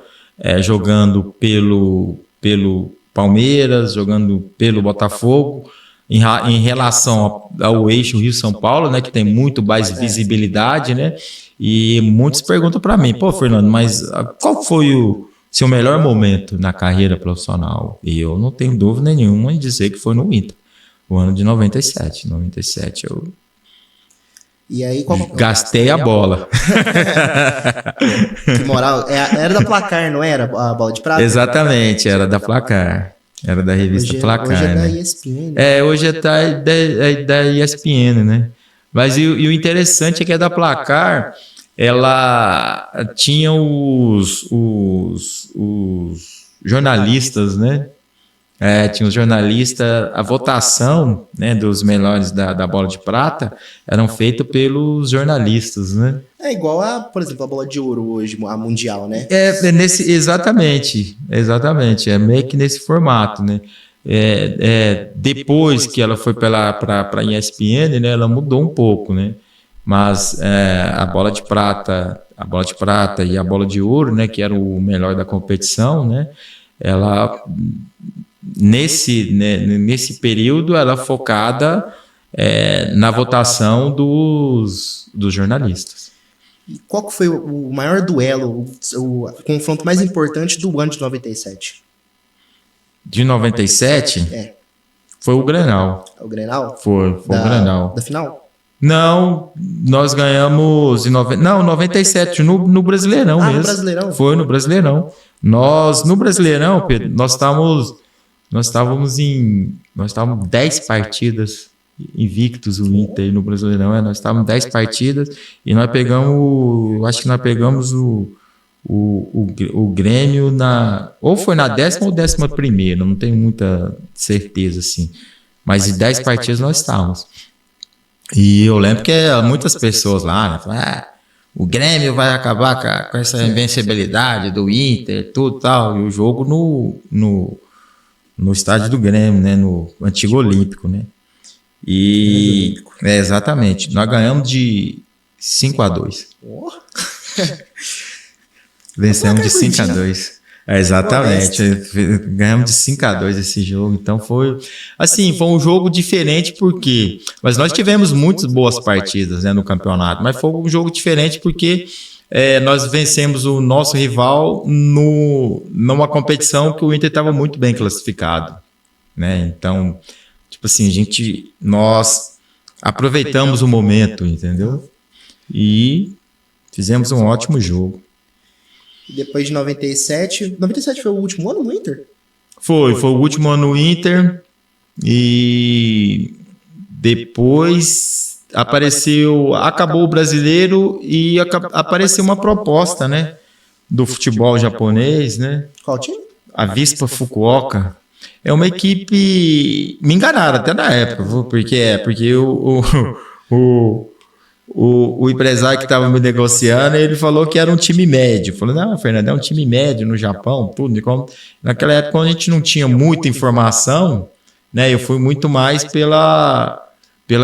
jogando pelo Palmeiras, jogando pelo Botafogo, em relação ao eixo Rio-São Paulo, né, que tem muito mais visibilidade, né? E muitos perguntam para mim, Fernando, mas qual foi o seu melhor momento na carreira profissional? E eu não tenho dúvida nenhuma em dizer que foi no Inter, o ano de 97. 97 eu... E aí, gastei a bola. Que moral. Era da Placar, não era a bola de prata? Exatamente, era da Placar. Era da revista Placar. Hoje é da ESPN. Hoje é da ESPN, né? Mas e o interessante é que a da Placar, ela tinha os jornalistas, né? Tinha os jornalistas, a votação, né, dos melhores da bola de prata eram feitas pelos jornalistas, né? É igual por exemplo, a bola de ouro hoje, a mundial, né? Exatamente, é meio que nesse formato, né? Depois que ela foi para a ESPN, né, ela mudou um pouco, né? Mas a bola de prata e a bola de ouro, né, que era o melhor da competição, né? Ela nesse período ela focada na votação dos jornalistas. E qual que foi o maior duelo, o confronto mais importante do ano de 97? De 97? Foi o Grenal. O Grenal? Foi o Grenal. Da final? Não, nós ganhamos em 97 no Brasileirão mesmo. No Brasileirão? Foi no Brasileirão. No Brasileirão, Pedro, nós estávamos 10 partidas invictos o Inter no Brasileirão. Nós estávamos 10 partidas e nós pegamos, acho que nós pegamos o Grêmio ou foi na 10ª ou 11ª, não tenho muita certeza, assim. Mas em 10 partidas nós estávamos. E eu lembro que muitas pessoas lá, né, falaram, o Grêmio vai acabar com essa invencibilidade do Inter, tudo tal. E o jogo no estádio do Grêmio, né, no antigo Olímpico, né. E exatamente, nós ganhamos de 5-2. Vencemos de 5-2. Exatamente. Ganhamos de 5-2 esse jogo. Então foi um jogo diferente porque... Mas nós tivemos muitas boas partidas, né, no campeonato. Mas foi um jogo diferente porque nós vencemos o nosso rival numa competição que o Inter estava muito bem classificado, né? Então, tipo assim, nós aproveitamos o momento, entendeu? E fizemos um ótimo jogo. Depois de 97... 97 foi o último ano no Inter? Foi o último ano no Inter. E depois acabou o Brasileiro e apareceu uma proposta, né, do futebol japonês, né? Qual time? A Vispa Fukuoka. É uma equipe... Me enganaram até na época, porque o empresário que estava me negociando, ele falou que era um time médio. Falou, não, Fernando, é um time médio no Japão, tudo. Naquela época, quando a gente não tinha muita informação, né, eu fui muito mais pelo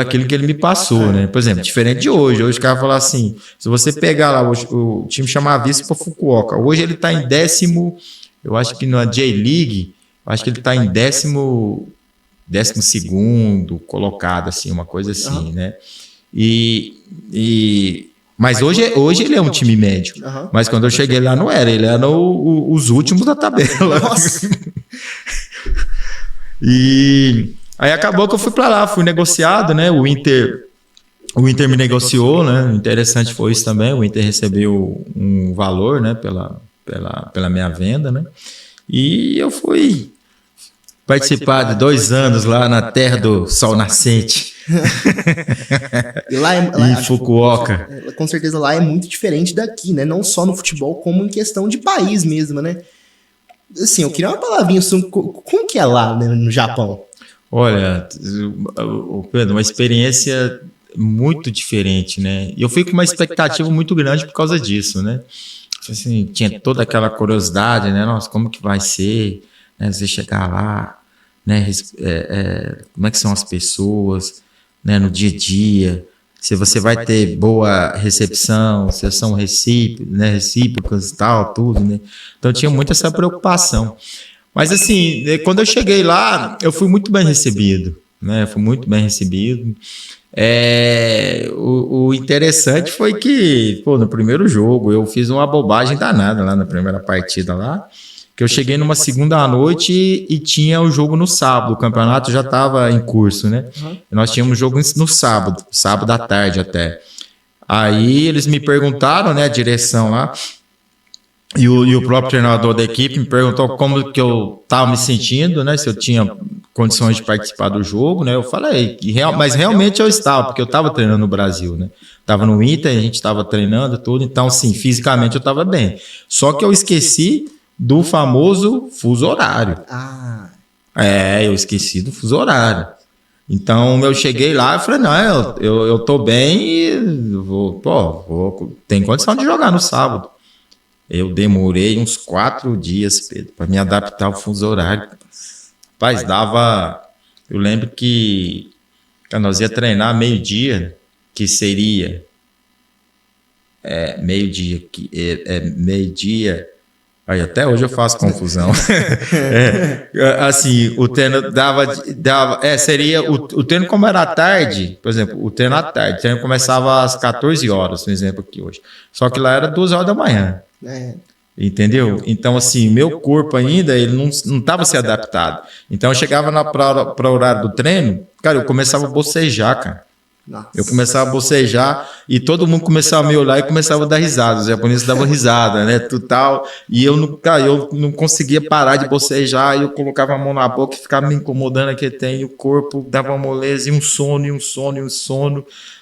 aquilo que ele me passou, né? Por exemplo, diferente de hoje. Hoje o cara fala assim, se você pegar lá, o time chama Vispa Fukuoka. Hoje ele está em 10º, eu acho que na J-League, eu acho que ele está em 12º colocado, assim, uma coisa assim, né? Mas hoje ele é um time médio. Mas quando eu cheguei lá não era. Ele era os últimos da tabela. Nossa. E aí acabou que eu fui para lá, fui negociado, né? O Inter me negociou, né? Interessante foi isso também. O Inter recebeu um valor, né? Pela minha venda, né? E eu fui participar de 2 anos lá na terra do sol nascente. E lá em Fukuoka. Com certeza lá é muito diferente daqui, né? Não só no futebol, como em questão de país mesmo, né? Assim, eu queria uma palavrinha sobre como que é lá, né, no Japão. Olha, Pedro, uma experiência muito diferente, né? E eu fui com uma expectativa muito grande por causa disso, né? Assim, tinha toda aquela curiosidade, né? Nossa, como que vai ser, né? Você chegar lá, né? Como é que são as pessoas, né? No dia a dia, se você vai ter boa recepção, se são recíprocas e tal, tudo, né? Então tinha muito essa preocupação. Mas assim, quando eu cheguei lá, eu fui muito bem recebido, né? Fui muito bem recebido. O interessante foi que, no primeiro jogo, eu fiz uma bobagem danada lá na primeira partida lá, que eu cheguei numa segunda à noite e tinha o jogo no sábado, o campeonato já estava em curso, né? E nós tínhamos jogo no sábado à tarde até. Aí eles me perguntaram, né, a direção lá, e o próprio treinador da equipe me perguntou como que eu estava me sentindo, né, se eu tinha condições de participar do jogo, né? Eu falei, mas realmente eu estava, porque eu estava treinando no Brasil, né? Estava no Inter, a gente estava treinando tudo, então, sim, fisicamente eu estava bem. Só que eu esqueci do famoso fuso horário. Eu esqueci do fuso horário. Então, eu cheguei lá e falei, não, eu tô bem e tenho condição de jogar no sábado. Eu demorei uns 4 dias, Pedro, para me adaptar ao fuso horário. Rapaz, eu lembro que nós ia treinar meio-dia, que seria meio-dia. Aí, até hoje eu faço confusão. Assim, o treino seria o treino como era à tarde, por exemplo, o treino à tarde, o treino começava às 14 horas, um exemplo aqui hoje. Só que lá era 2 horas da manhã. Entendeu? Então, assim, meu corpo ainda, ele não estava se adaptado. Então, eu chegava para o horário do treino, cara, eu começava a bocejar, cara. Nossa. Eu começava a bocejar e todo mundo começava a me olhar e começava a dar risada. Os japoneses davam risada, né? Tal. E eu não conseguia parar de bocejar. E eu colocava a mão na boca e ficava me incomodando aqui até. E o corpo dava uma moleza e um sono,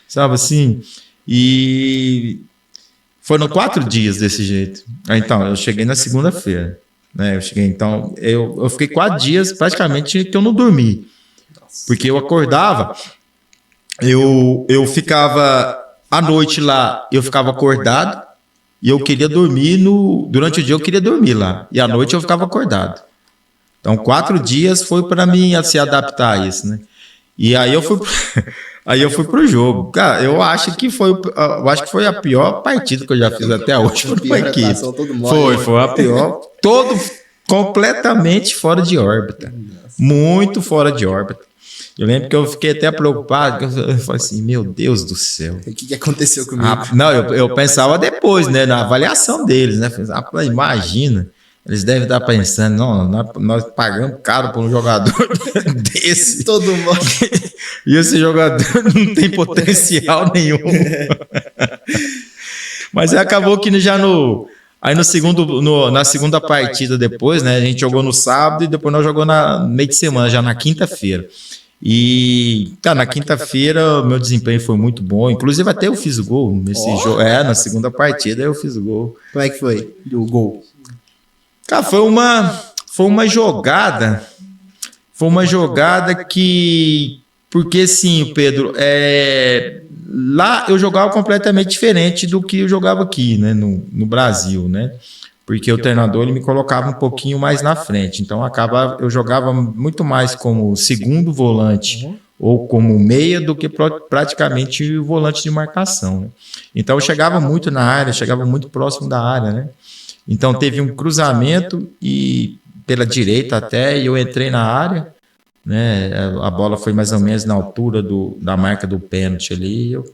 sabe assim? E foram 4 dias desse jeito. Então, eu cheguei na segunda-feira. Né? Eu fiquei 4 dias praticamente que eu não dormi. Porque eu acordava... Eu ficava à noite lá, eu ficava acordado e eu queria dormir durante o dia eu queria dormir lá e à noite eu ficava acordado. Então 4 dias foi para mim se adaptar a isso, né? E aí eu fui pro jogo. Cara, eu acho que foi a pior partida que eu já fiz até hoje por uma equipe. Foi a pior, todo completamente fora de órbita. Muito fora de órbita. Eu lembro que eu fiquei até preocupado, eu falei assim, meu Deus do céu. O que aconteceu comigo? Eu pensava depois, né, na avaliação deles, né? Imagina, eles devem estar pensando, nós pagamos caro por um jogador desse. Todo mundo. E esse jogador não tem potencial nenhum. Mas acabou que na segunda partida depois, né, a gente jogou no sábado e depois nós jogamos no meio de semana, já na quinta-feira. E, cara, na quinta-feira meu desempenho foi muito bom. Inclusive até eu fiz o gol nesse jogo. Na segunda partida eu fiz o gol. Como é que foi o gol? Cara, foi uma jogada. Foi uma jogada que... Porque, assim, Pedro, lá eu jogava completamente diferente do que eu jogava aqui, né, no Brasil, né? Porque o treinador ele me colocava um pouquinho mais na frente. Então, eu jogava muito mais como segundo volante ou como meia do que praticamente volante de marcação. Né? Então, eu chegava muito na área, chegava muito próximo da área. Né? Então, teve um cruzamento e pela direita até, e eu entrei na área. Né? A bola foi mais ou menos na altura da marca do pênalti ali. Eu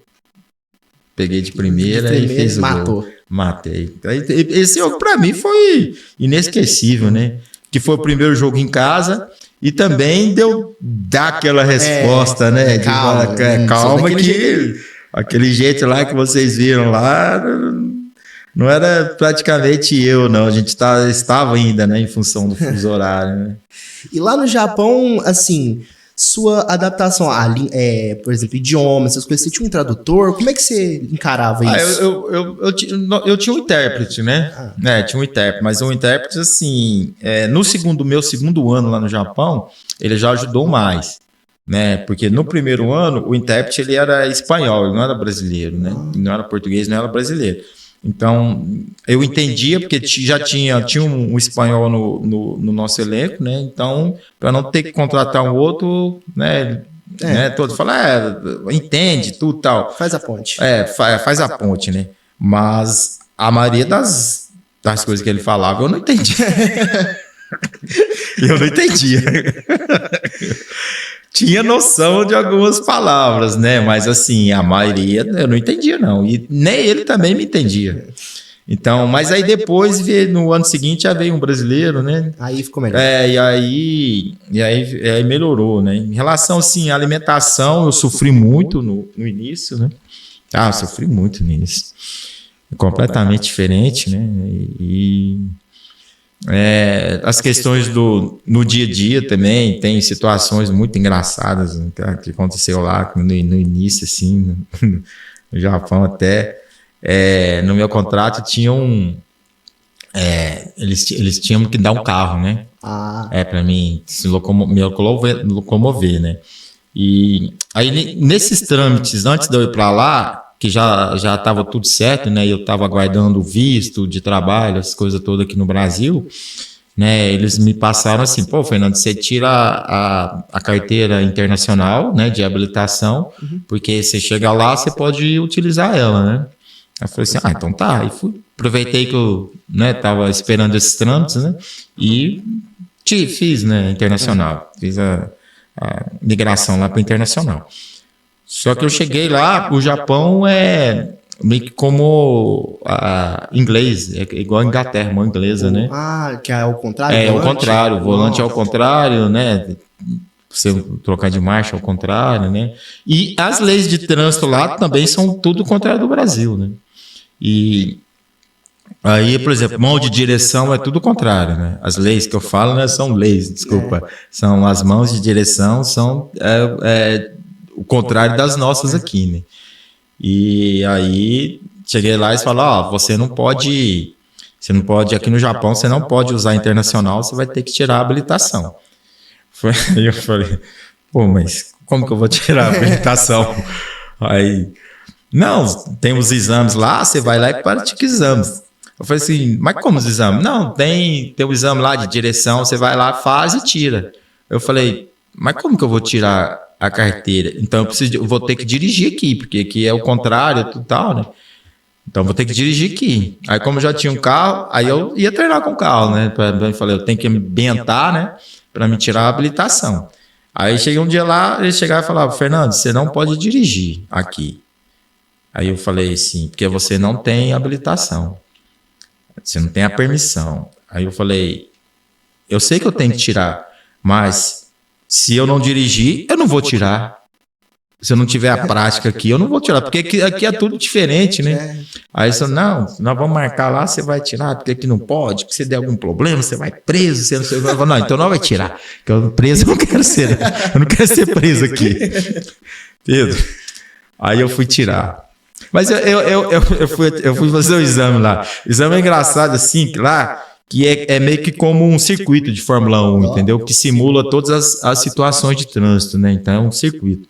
peguei de primeira e fiz o gol. Matei. Esse jogo pra mim foi inesquecível, né? Que foi o primeiro jogo em casa e também dar aquela resposta, né? Calma que aquele jeito lá que vocês viram lá não era praticamente eu, não. A gente estava ainda, né? Em função do fuso horário, né? E lá no Japão, assim... Sua adaptação por exemplo, idioma, essas coisas, você tinha um tradutor? Como é que você encarava isso? Eu tinha um intérprete, né? Tinha um intérprete, mas um intérprete, assim, no meu segundo ano lá no Japão, ele já ajudou mais, né? Porque no primeiro ano, o intérprete, ele era espanhol, ele não era brasileiro, né? Ele não era português, não era brasileiro. Então, eu entendia, porque já tinha um espanhol no nosso elenco, né? Então, para não ter que contratar um outro, né? Todo falar, entende, tudo tal. Faz a ponte. Faz a ponte, né? Mas a maioria das coisas que ele falava, eu não entendia. Eu não entendia. Tinha noção de algumas palavras, né? Mas assim, a maioria eu não entendia, não. E nem ele também me entendia. Então, mas aí depois, no ano seguinte, já veio um brasileiro, né? Aí ficou melhor. E aí melhorou, né? Em relação, assim, à alimentação, eu sofri muito no início, né? Eu sofri muito no início. Completamente diferente, né? As questões no dia a dia também, tem situações muito engraçadas, né, que aconteceu lá no início, assim, no Japão até. No meu contrato tinham eles tinham que dar um carro, né? Para mim me locomover, né? E aí nesses trâmites, antes de eu ir para lá, que já estava tudo certo, né? Eu estava aguardando o visto de trabalho, as coisas todas aqui no Brasil, né? Eles me passaram assim, pô, Fernando, você tira a carteira internacional, né, de habilitação, porque você chega lá, você pode utilizar ela, né? Aí eu falei assim, então tá. E aproveitei que eu, né, tava esperando esses trâmites, né? E fiz, né, internacional. Fiz a migração lá para o internacional. Só que eu cheguei lá, o Japão é meio que como inglês, é igual a Inglaterra, uma inglesa, né? Que é ao contrário? É ao contrário, o volante é ao contrário, né? você trocar de marcha ao contrário, né? E as leis de trânsito lá também são tudo contrário do Brasil, né? E aí, por exemplo, mão de direção é tudo o contrário, né? As leis que eu falo, né, são leis, desculpa. São as mãos de direção, são o contrário das nossas aqui, né? E aí, cheguei lá e eles falaram, você não pode, aqui no Japão, você não pode usar internacional, você vai ter que tirar a habilitação. Aí eu falei, mas como que eu vou tirar a habilitação? Aí, não, tem os exames lá, você vai lá e pratica exames. Eu falei assim, mas como os exames? Não, tem o exame lá de direção, você vai lá, faz e tira. Eu falei, mas como que eu vou tirar a carteira? Então eu vou ter que dirigir aqui, porque aqui é o contrário, tudo tal, né? Então vou ter que dirigir aqui. Aí como eu já tinha um carro, aí eu ia treinar com o carro, né? Eu falei, eu tenho que me ambientar, né? Para me tirar a habilitação. Aí cheguei um dia lá, ele chegava e falava, Fernando, você não pode dirigir aqui. Aí eu falei assim, porque você não tem habilitação. Você não tem a permissão. Aí eu falei, eu sei que eu tenho que tirar, mas se eu não dirigir, eu não vou tirar. Se eu não tiver a prática aqui, eu não vou tirar, porque aqui é tudo diferente, né? Aí você não, nós vamos marcar lá, você vai tirar, porque aqui não pode, porque se der algum problema, você vai preso, você não sei. Não, então não vai tirar, porque eu preso eu não quero ser, né? Eu não quero ser preso aqui. Pedro, aí eu fui tirar. Mas eu fui fazer o exame lá. O exame é engraçado assim, lá, que é meio que como um circuito de Fórmula 1, entendeu? Que simula todas as situações de trânsito, né? Então é um circuito.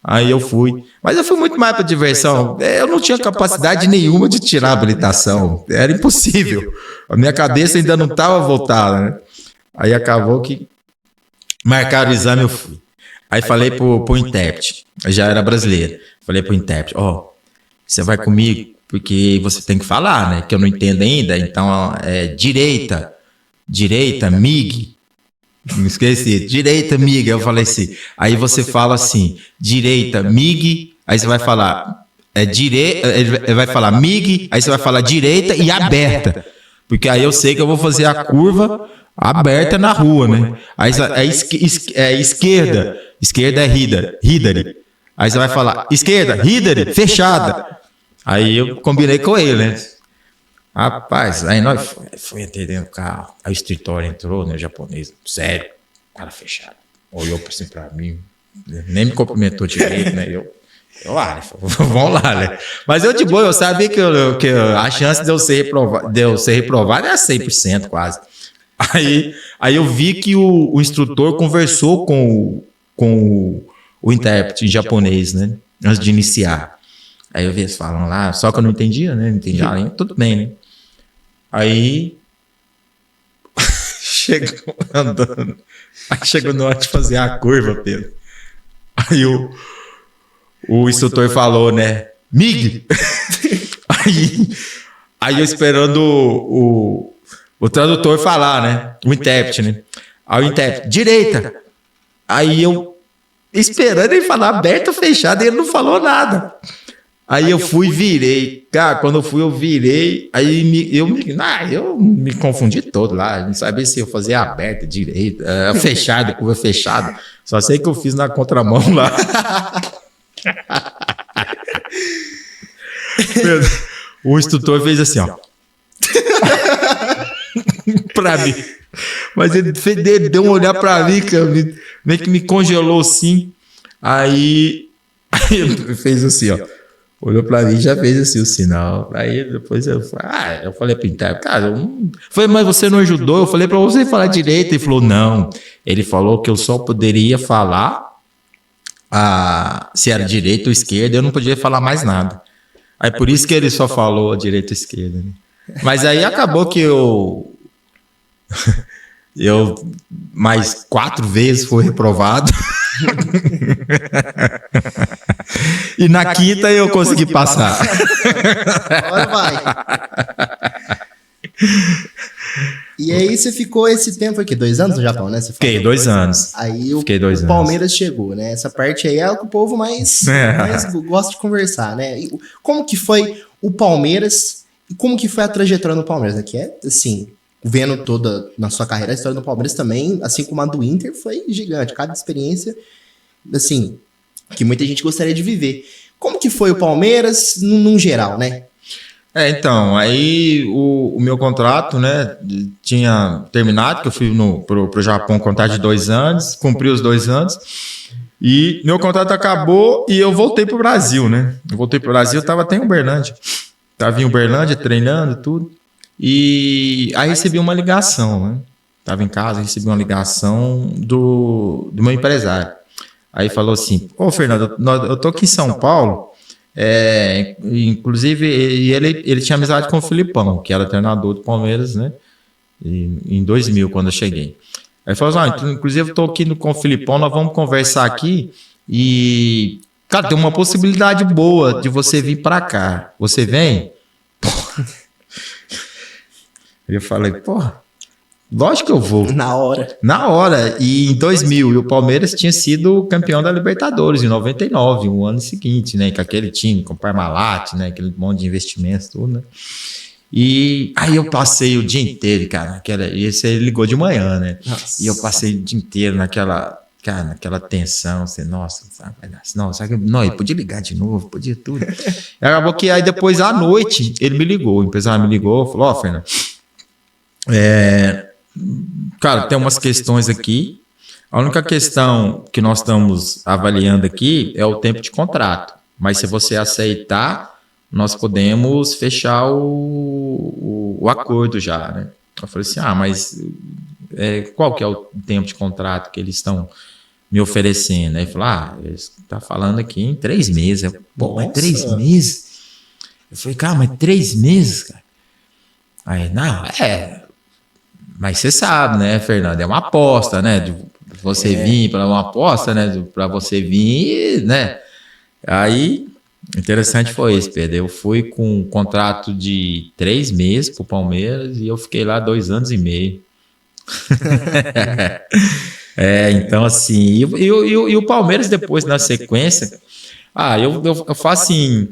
Aí eu fui. Mas eu fui muito mais para diversão. Eu não tinha capacidade nenhuma de tirar a habilitação. Era impossível. A minha cabeça ainda não estava voltada, né? Aí acabou que marcaram o exame, eu fui. Aí falei pro intérprete. Eu já era brasileiro. Falei pro intérprete, você vai comigo porque você tem que falar, né? Que eu não entendo ainda. Então, direita, MIG. Não esqueci. Direita, MIG. Eu falei assim. Aí você fala assim, direita, MIG. Aí você vai falar, ele vai falar MIG. Aí você vai falar direita e aberta. Porque aí eu sei que eu vou fazer a curva aberta na rua, né? Aí esquerda. Esquerda é Hidari. Aí você vai falar, esquerda, Hidari, fechada. Aí eu combinei com ele, né? Rapaz, aí nós foi entendendo o carro. Aí o escritório entrou, né? O japonês, sério, cara fechado. Olhou assim pra mim, nem me cumprimentou direito, né? Eu vamos lá, né? Mas eu de boa, eu sabia que a chance de eu ser reprovado era 100% quase. Aí eu vi que o instrutor conversou com o intérprete em japonês, né? Antes de iniciar. Aí eu vi eles falando lá, só que eu não entendia, né? Não entendia a língua, tudo bem, né? Aí chegou andando. Aí chegou na hora de fazer a curva, Pedro. Aí o instrutor falou, né? MIG! Aí eu esperando o tradutor falar, né? O intérprete, né? Aí o intérprete, direita! Aí eu esperando ele falar aberto ou fechado, e ele não falou nada. Aí eu fui e virei. Cara, quando eu virei, aí eu me confundi todo lá. Não sabia se eu fazia aberta, direita, fechada, curva fechada. Só sei que eu fiz na contramão lá. O instrutor fez assim, ó. Pra mim. Mas ele deu um olhar pra mim, cara, meio que me congelou assim. Aí ele fez assim, ó. Olhou pra mim e já fez assim o sinal. Aí depois eu falei pro intérprete, cara, falei, mas você não ajudou? Eu falei pra você falar direito. Ele falou, não. Ele falou que eu só poderia falar se era direita ou esquerda, eu não podia falar mais nada. Aí por isso que ele só falou a direita ou esquerda. Né? Mas aí acabou que eu mais 4 vezes fui reprovado. E na quinta eu consegui passar. Agora vai. E aí você ficou esse tempo aqui, 2 anos no Japão, né? Fiquei 2 anos. Aí o Palmeiras chegou, né? Essa parte aí é o que o povo mais gosta de conversar, né? E como que foi o Palmeiras e como que foi a trajetória no Palmeiras, né? Que é, assim, vendo toda na sua carreira, a história do Palmeiras também, assim como a do Inter, foi gigante. Cada experiência, assim, que muita gente gostaria de viver. Como que foi o Palmeiras, num geral, né? Então, aí o meu contrato, né, tinha terminado, que eu fui pro Japão com contrato de 2 anos, cumpri os 2 anos, e meu contrato acabou e eu voltei pro Brasil, né? Eu voltei pro Brasil, tava até em Uberlândia. Tava em Uberlândia treinando e tudo. E aí recebi uma ligação, né? Tava em casa, recebi uma ligação do meu empresário. Aí falou assim, Fernando, eu tô aqui em São Paulo, inclusive ele tinha amizade com o Filipão, que era treinador do Palmeiras, né? Em 2000, quando eu cheguei. Aí falou assim, inclusive eu tô aqui com o Filipão, nós vamos conversar aqui e, cara, tem uma possibilidade boa de você vir pra cá. Você vem? Eu falei, porra, lógico que eu vou. Na hora. Na hora. E em 2000, e o Palmeiras tinha sido campeão da Libertadores, em 99, o ano seguinte, né? Com aquele time, com o Parmalat, né? Aquele monte de investimentos, tudo, né? E aí eu passei o dia inteiro, cara, e esse aí ligou de manhã, né? Nossa. E eu passei o dia inteiro naquela tensão, assim, nossa, não, ele podia ligar de novo, podia tudo. E acabou que aí depois, à noite, ele me ligou, o empresário me ligou, falou, Fernando, cara, tem umas questões aqui, a única questão que nós estamos avaliando aqui é o tempo de contrato, mas se você aceitar, nós podemos fechar o acordo já, né? Eu falei assim, mas qual que é o tempo de contrato que eles estão me oferecendo? Aí ele falou, eles estão falando aqui em 3 meses. Eu, pô, mas 3 meses? Eu falei, cara, mas 3 meses, cara? Aí, não, mas você sabe, né, Fernando, é uma aposta, né, de você vir para uma aposta, né, para você vir, né? Aí, interessante foi isso, Pedro. Eu fui com um contrato de 3 meses pro Palmeiras e eu fiquei lá 2 anos e meio. Então assim, e o Palmeiras depois na sequência, eu faço assim,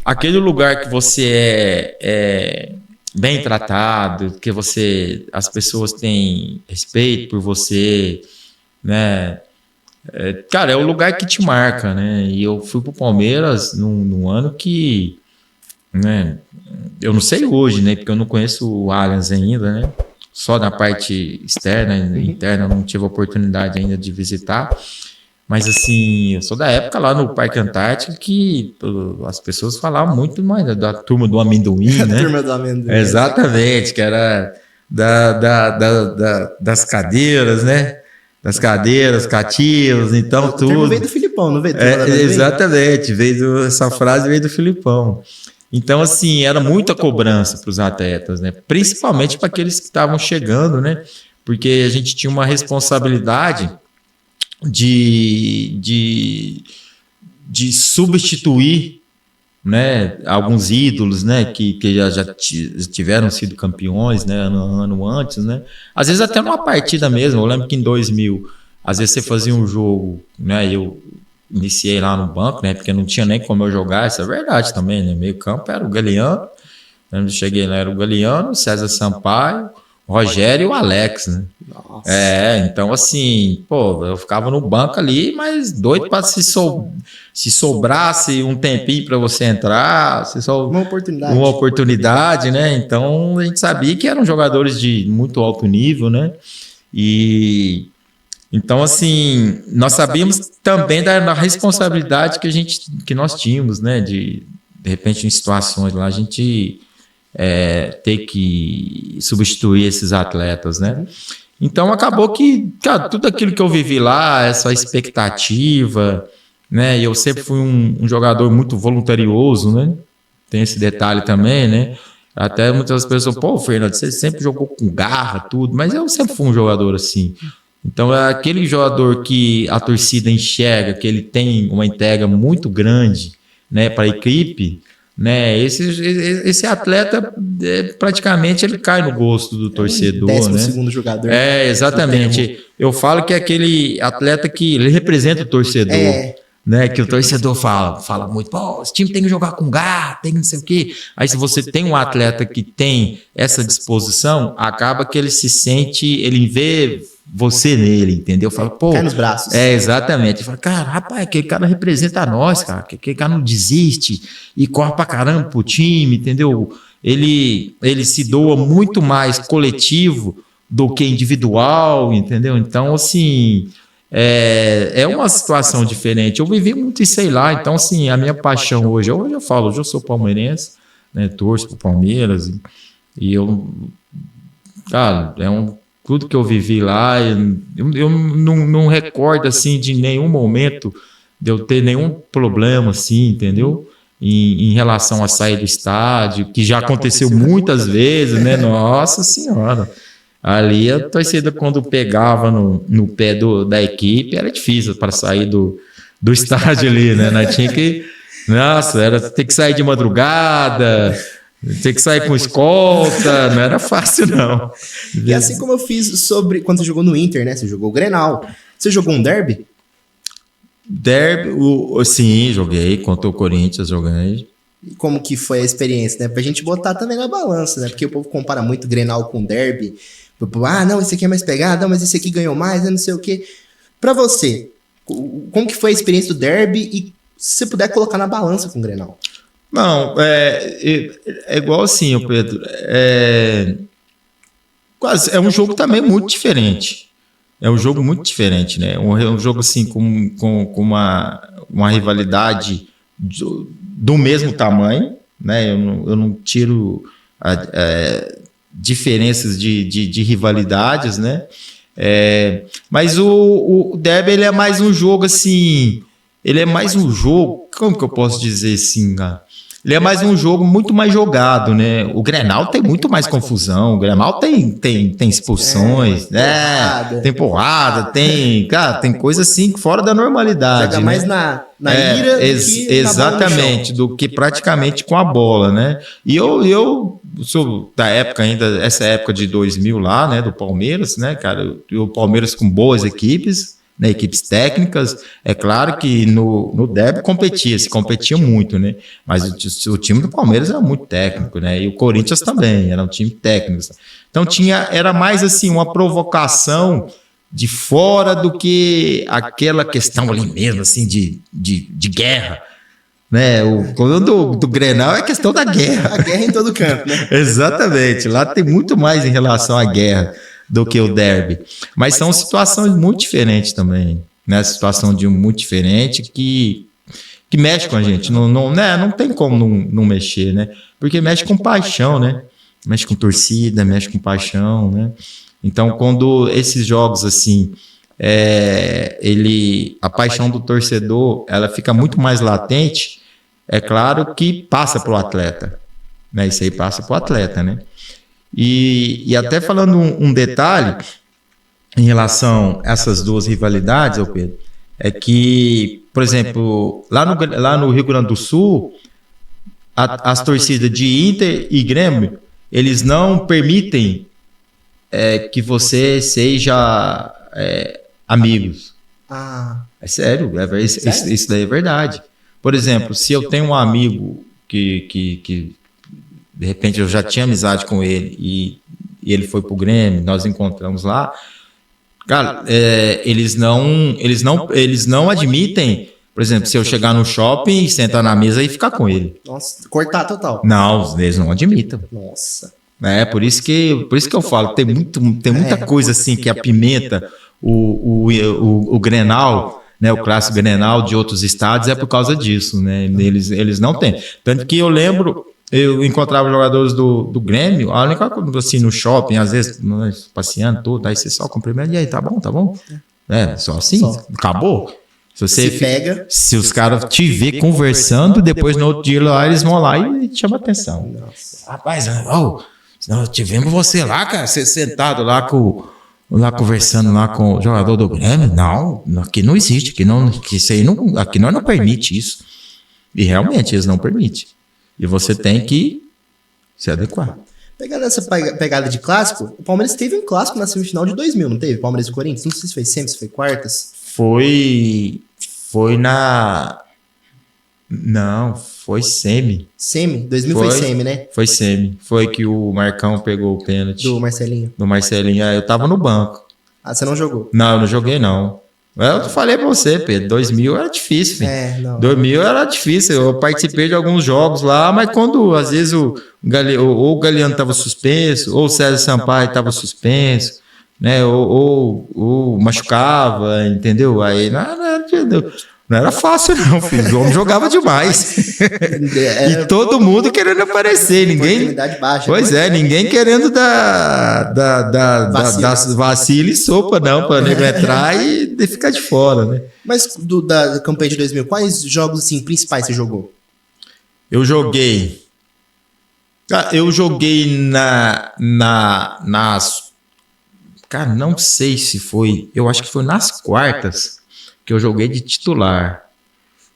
aquele lugar que você é bem tratado, que as pessoas têm respeito por você, né? Cara, é o lugar que te marca, né? E eu fui pro Palmeiras num ano que, né? Eu não sei hoje, né? Porque eu não conheço o Allianz ainda, né? Só na parte externa, interna eu não tive a oportunidade ainda de visitar. Mas assim, eu sou da época lá no Parque Antártico que as pessoas falavam muito mais da turma do amendoim, né? Turma do amendoim. Exatamente, que era das cadeiras, né? Das cadeiras, cativos, então tudo. Veio do Filipão, não veio? Exatamente, essa frase veio do Filipão. Então, assim, era muita cobrança para os atletas, né? Principalmente para aqueles que estavam chegando, né? Porque a gente tinha uma responsabilidade de substituir, né, alguns ídolos, né, que já tiveram sido campeões, né, ano antes, né, às vezes até numa partida mesmo. Eu lembro que em 2000, às vezes você fazia um jogo, né, eu iniciei lá no banco, né, porque não tinha nem como eu jogar, isso é verdade também, né, meio campo era o Galeano, eu cheguei lá, era o Galeano, César Sampaio, o Rogério e o Alex, né. Nossa. Então assim, pô, eu ficava no banco ali, mas doido para se sobrasse um tempinho para você entrar, uma oportunidade, né? Então a gente sabia que eram jogadores de muito alto nível, né? E então assim, nós sabíamos também da responsabilidade que nós tínhamos, né? De repente em situações lá a gente ter que substituir esses atletas, né? Então acabou que, cara, tudo aquilo que eu vivi lá, essa expectativa, né? E eu sempre fui um jogador muito voluntarioso, né? Tem esse detalhe também, né? Até muitas pessoas, pô, Fernando, você sempre jogou com garra, tudo, mas eu sempre fui um jogador assim. Então é aquele jogador que a torcida enxerga, que ele tem uma entrega muito grande, né, para a equipe, né? Esse atleta praticamente ele cai no gosto do torcedor, né? 12º jogador. Exatamente. Eu falo que é aquele atleta que ele representa o torcedor, né? Que o torcedor fala muito, pô, esse time tem que jogar com garra, tem não sei o quê. Aí se você tem um atleta que tem essa disposição, acaba que ele se sente, ele vê você nele, entendeu? Fala, pô... Cai nos braços. Exatamente. Ele fala, cara, rapaz, aquele cara representa nós, cara. Aquele cara não desiste e corre pra caramba pro time, entendeu? Ele se doa muito mais coletivo do que individual, entendeu? Então, assim, é uma situação diferente. Eu vivi muito isso aí lá, então, assim, a minha paixão hoje eu falo, hoje eu sou palmeirense, né, torço pro Palmeiras, e eu, cara, tudo que eu vivi lá, eu não recordo, assim, de nenhum momento de eu ter nenhum problema, assim, entendeu? Em relação a sair do estádio, que já aconteceu muitas vezes, né? Nossa Senhora! Ali a torcida, quando pegava no pé da equipe, era difícil para sair do estádio ali, né? Nós tinha que... Nossa, era ter que sair de madrugada... Tem que sair com escolta, não era fácil, não. E assim como eu fiz quando você jogou no Inter, né? Você jogou o Grenal. Você jogou um derby? Derby, sim, joguei. Contra o Corinthians, joguei. E como que foi a experiência, né? Pra gente botar também na balança, né? Porque o povo compara muito Grenal com derby. Ah, não, esse aqui é mais pegado, não, mas esse aqui ganhou mais, não sei o quê. Pra você, como que foi a experiência do derby e se você puder colocar na balança com o Grenal? Não, é igual assim, Pedro. É um jogo também muito diferente. É um jogo muito diferente, né? É um jogo assim com uma rivalidade do mesmo tamanho, né? Eu não tiro diferenças de rivalidades, né? Mas o derby, ele é mais um jogo assim. Ele é mais um jogo. Como que eu posso dizer assim, cara? Ele é mais um jogo muito mais jogado, né? O Grenal tem muito mais confusão. O Grenal tem expulsões, né? Tem porrada, cara, tem coisa assim fora da normalidade. Joga mais na ira do que exatamente, do que praticamente com a bola, né? E eu sou da época ainda, essa época de 2000 lá, né? Do Palmeiras, né, cara? O Palmeiras com boas equipes, né, equipes técnicas. É claro que no derby se competia muito, né? Mas o time do Palmeiras era muito técnico, né? E o Corinthians também era um time técnico. Então era mais assim uma provocação de fora do que aquela questão ali mesmo, assim, de guerra. Né? Do Grenal é questão da guerra. A guerra em todo canto, né? Exatamente. Lá tem muito mais em relação à guerra do que o derby. Mas são situações muito diferentes também, né? Situação muito diferente que mexe com a gente. Não tem como não mexer, né? Porque mexe com paixão, né? Mexe com torcida, mexe com paixão, né? Então, quando esses jogos assim, a paixão do torcedor, ela fica muito mais latente, é claro que passa para o atleta, né? Isso aí passa para o atleta, né? E até falando um detalhe em relação a essas duas rivalidades, Pedro, é que, por exemplo, lá no Rio Grande do Sul, as torcidas de Inter e Grêmio, eles não permitem que você seja amigos. É sério, isso daí é verdade. Por exemplo, se eu tenho um amigo que de repente eu já tinha amizade com ele e ele foi pro Grêmio, nós encontramos lá, cara, eles não admitem, por exemplo, se eu chegar no shopping, sentar na mesa e ficar com ele. Nossa, cortar total. Não, eles não admitem. Nossa. Por isso que eu falo, tem muita coisa assim que apimenta o Grenal, né, o clássico Grenal de outros estados, é por causa disso, né? Eles não têm. Tanto que eu lembro, eu encontrava jogadores do Grêmio, a única coisa assim, no shopping, às vezes, nós passeando, tudo, aí você só cumprimenta, e aí, tá bom? Só assim, acabou. Se os caras te ver conversando, depois no outro dia lá, eles vão lá e te chamam atenção. Nossa. Rapaz, nós tivemos você lá, cara, você sentado lá conversando lá com o jogador do Grêmio. Não, aqui não existe, aqui nós não permite isso. E realmente eles não permitem. E você tem que se adequar. Pegando essa pegada de clássico, o Palmeiras teve um clássico na semifinal de 2000, não teve? Palmeiras e Corinthians? Não sei se foi sempre, se foi quartas. Foi na... Não, foi semi. Semi? 2000 foi semi, né? Foi semi. Foi que o Marcão pegou o pênalti. Do Marcelinho. Do Marcelinho. Eu tava no banco. Ah, você não jogou? Não, eu não joguei, não. Eu falei pra você, Pedro, 2000 era difícil, filho. Não. 2000 era difícil. Eu participei de alguns jogos lá, mas quando, às vezes, ou o Galeano tava suspenso, ou o César Sampaio tava suspenso, né? Ou machucava, entendeu? Aí não era fácil, não, filho. O homem jogava demais. E todo mundo querendo aparecer. Ninguém. Baixa, pois ninguém querendo dar vacilo e sopa, não, para nego entrar e ficar de fora, né? Mas da campanha de 2000, quais jogos assim, principais você jogou? Eu joguei nas. Cara, não sei se foi. Eu acho que foi nas quartas que eu joguei de titular.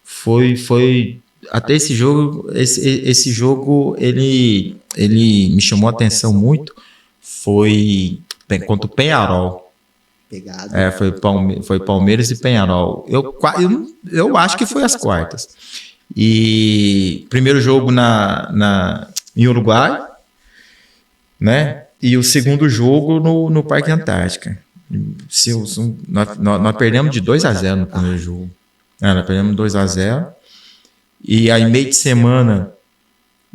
Foi até esse jogo, esse jogo ele me chamou a atenção muito. Foi contra o Peñarol. Pegado. Foi Palmeiras e Peñarol. Eu acho que foi as quartas. E primeiro jogo em Uruguai, né? E o segundo jogo no Parque Antártica. Nós perdemos de 2-0 no primeiro jogo. Nós perdemos 2-0. E aí, meio de semana,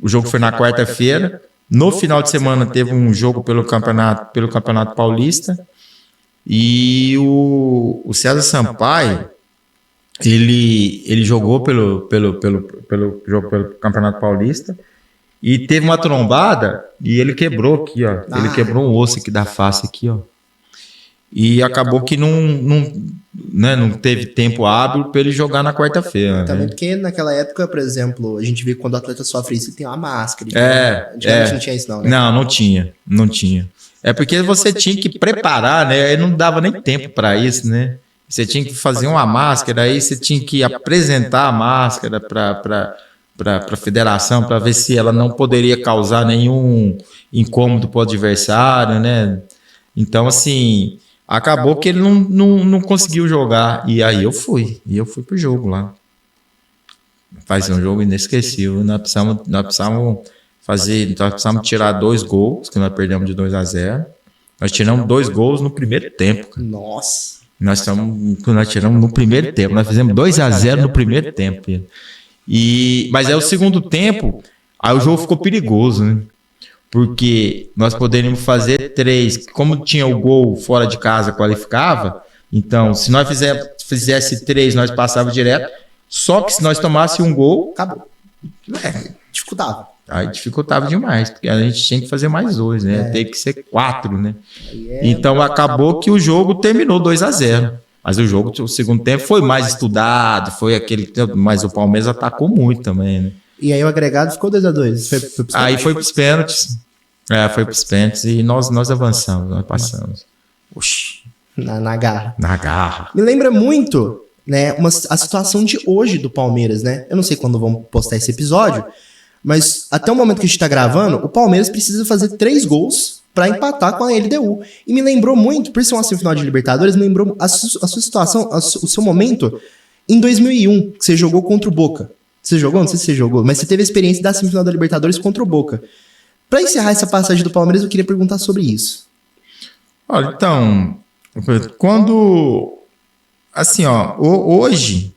o jogo foi na quarta-feira. No final de semana, teve um jogo pelo Campeonato Paulista. E o César Sampaio, ele jogou pelo Campeonato Paulista. E teve uma trombada e ele quebrou aqui, ó. Ele quebrou um osso aqui da face, aqui, ó. E acabou que não teve tempo hábil para ele jogar na quarta-feira. Também né? porque naquela época, por exemplo, a gente vê que quando o atleta sofre isso, tem uma máscara. Não tinha isso, não, né? Não tinha. É porque você tinha que preparar, né? Aí não dava nem tempo para isso, né? Você tinha que fazer uma máscara, aí você tinha que apresentar a máscara para a federação, para ver se ela não poderia causar nenhum incômodo para o adversário, né? Então, assim, acabou que ele não conseguiu jogar. E aí eu fui pro jogo lá. Fazer um jogo inesquecível. Nós precisamos tirar 2 gols, que nós perdemos de 2-0. Nós tiramos 2 gols no primeiro tempo. Cara. Nossa! Nós tiramos no primeiro tempo. Nós fizemos 2-0 no primeiro tempo. Mas aí o segundo tempo, aí o jogo ficou perigoso, né? Porque nós poderíamos fazer 3, como tinha o gol fora de casa, qualificava, então se nós fizesse 3, nós passávamos direto, só que se nós tomássemos um gol, acabou. Dificultava. Aí dificultava demais, porque a gente tinha que fazer mais 2, né? Tem que ser 4, né? Então acabou que o jogo terminou 2-0. Mas o segundo tempo foi mais estudado, foi aquele, mas o Palmeiras atacou muito também, né? E aí o agregado ficou 2-2. Aí foi pros pênaltis. Foi pros pênaltis e nós avançamos, nós passamos. Oxi. Na garra. Na garra. Me lembra muito, né, a situação de hoje do Palmeiras, né? Eu não sei quando vamos postar esse episódio, mas até o momento que a gente tá gravando, o Palmeiras precisa fazer 3 gols para empatar com a LDU. E me lembrou muito, por ser uma semifinal de Libertadores, me lembrou a sua situação, o seu momento em 2001, que você jogou contra o Boca. Você jogou? Não sei se você jogou, mas você teve a experiência da semifinal da Libertadores contra o Boca. Para encerrar essa passagem do Palmeiras, eu queria perguntar sobre isso. Olha, então, quando... Assim, ó, hoje,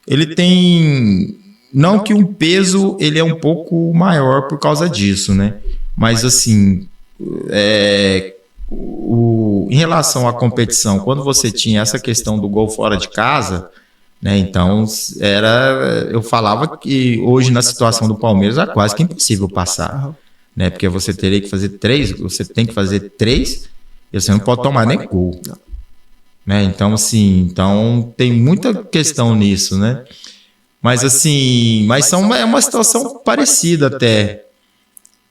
ele tem... Não que um peso, ele é um pouco maior por causa disso, né? Mas, assim, em relação à competição, quando você tinha essa questão do gol fora de casa... Né, então, eu falava que hoje na situação do Palmeiras é quase que impossível passar, né, porque você teria que fazer 3, você tem que fazer 3 e você não pode tomar nem gol, né, então assim, tem muita questão nisso, né, mas assim, é uma situação parecida até,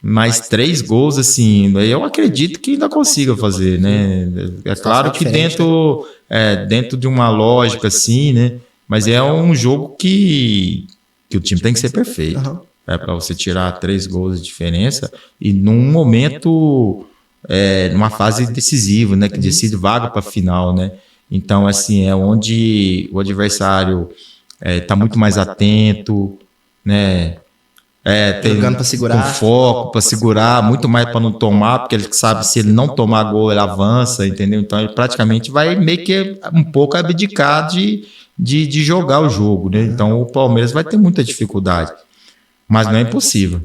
mas 3 gols assim, eu acredito que ainda consiga fazer, né, é claro que dentro de uma lógica assim, né. Mas é um jogo que o time tem que ser perfeito. Para você tirar 3 gols de diferença e num momento, numa fase decisiva, né? Que decide vaga para a final, né? Então, assim, é onde o adversário tá muito mais atento, né? Tem Jogando pra segurar. com foco para segurar, muito mais para não tomar, porque ele sabe se ele não tomar gol, ele avança, entendeu? Então ele praticamente vai meio que um pouco abdicar de jogar o jogo, né? Então o Palmeiras vai ter muita dificuldade, mas não é impossível.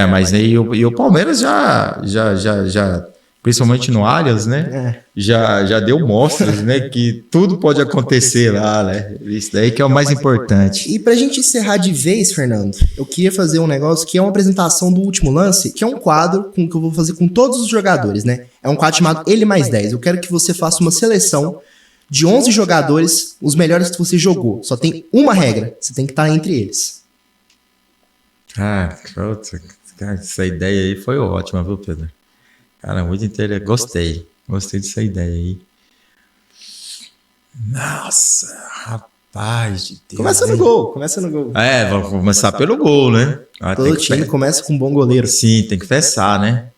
Mas aí o Palmeiras já principalmente no Allianz, né? Já deu mostras, né? Que tudo pode acontecer lá, né? Isso daí que é o mais importante. E pra gente encerrar de vez, Fernando, eu queria fazer um negócio que é uma apresentação do último lance, que é um quadro que eu vou fazer com todos os jogadores, né? É um quadro chamado Ele Mais 10. Eu quero que você faça uma seleção de 11 jogadores, os melhores que você jogou. Só tem uma regra, você tem que estar entre eles. Cara, essa ideia aí foi ótima, viu, Pedro? Cara, muito interessante. Gostei dessa ideia aí. Nossa, rapaz de Deus. Começa no gol. Vamos começar pelo gol, né? Todo time começa com um bom goleiro. Sim, tem que fechar, né?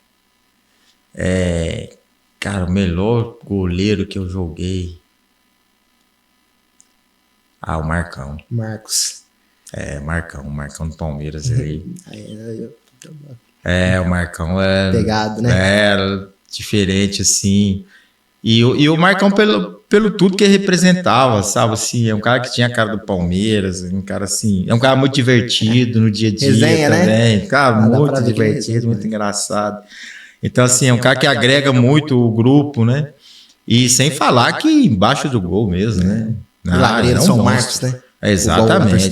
Cara, o melhor goleiro que eu joguei. O Marcão. Marcos. Marcão do Palmeiras aí. Aí, o Marcão é... pegado, né? Era diferente, assim. E o Marcão, pelo tudo que ele representava, sabe? Assim, é um cara que tinha a cara do Palmeiras, um cara assim... É um cara muito divertido no dia a dia resenha, também. Né? Cara, muito divertido, muito engraçado. Então, assim, é um cara que agrega muito o grupo, né? E sem falar que embaixo do gol mesmo, né? Lareiro São Marcos, né? Exatamente.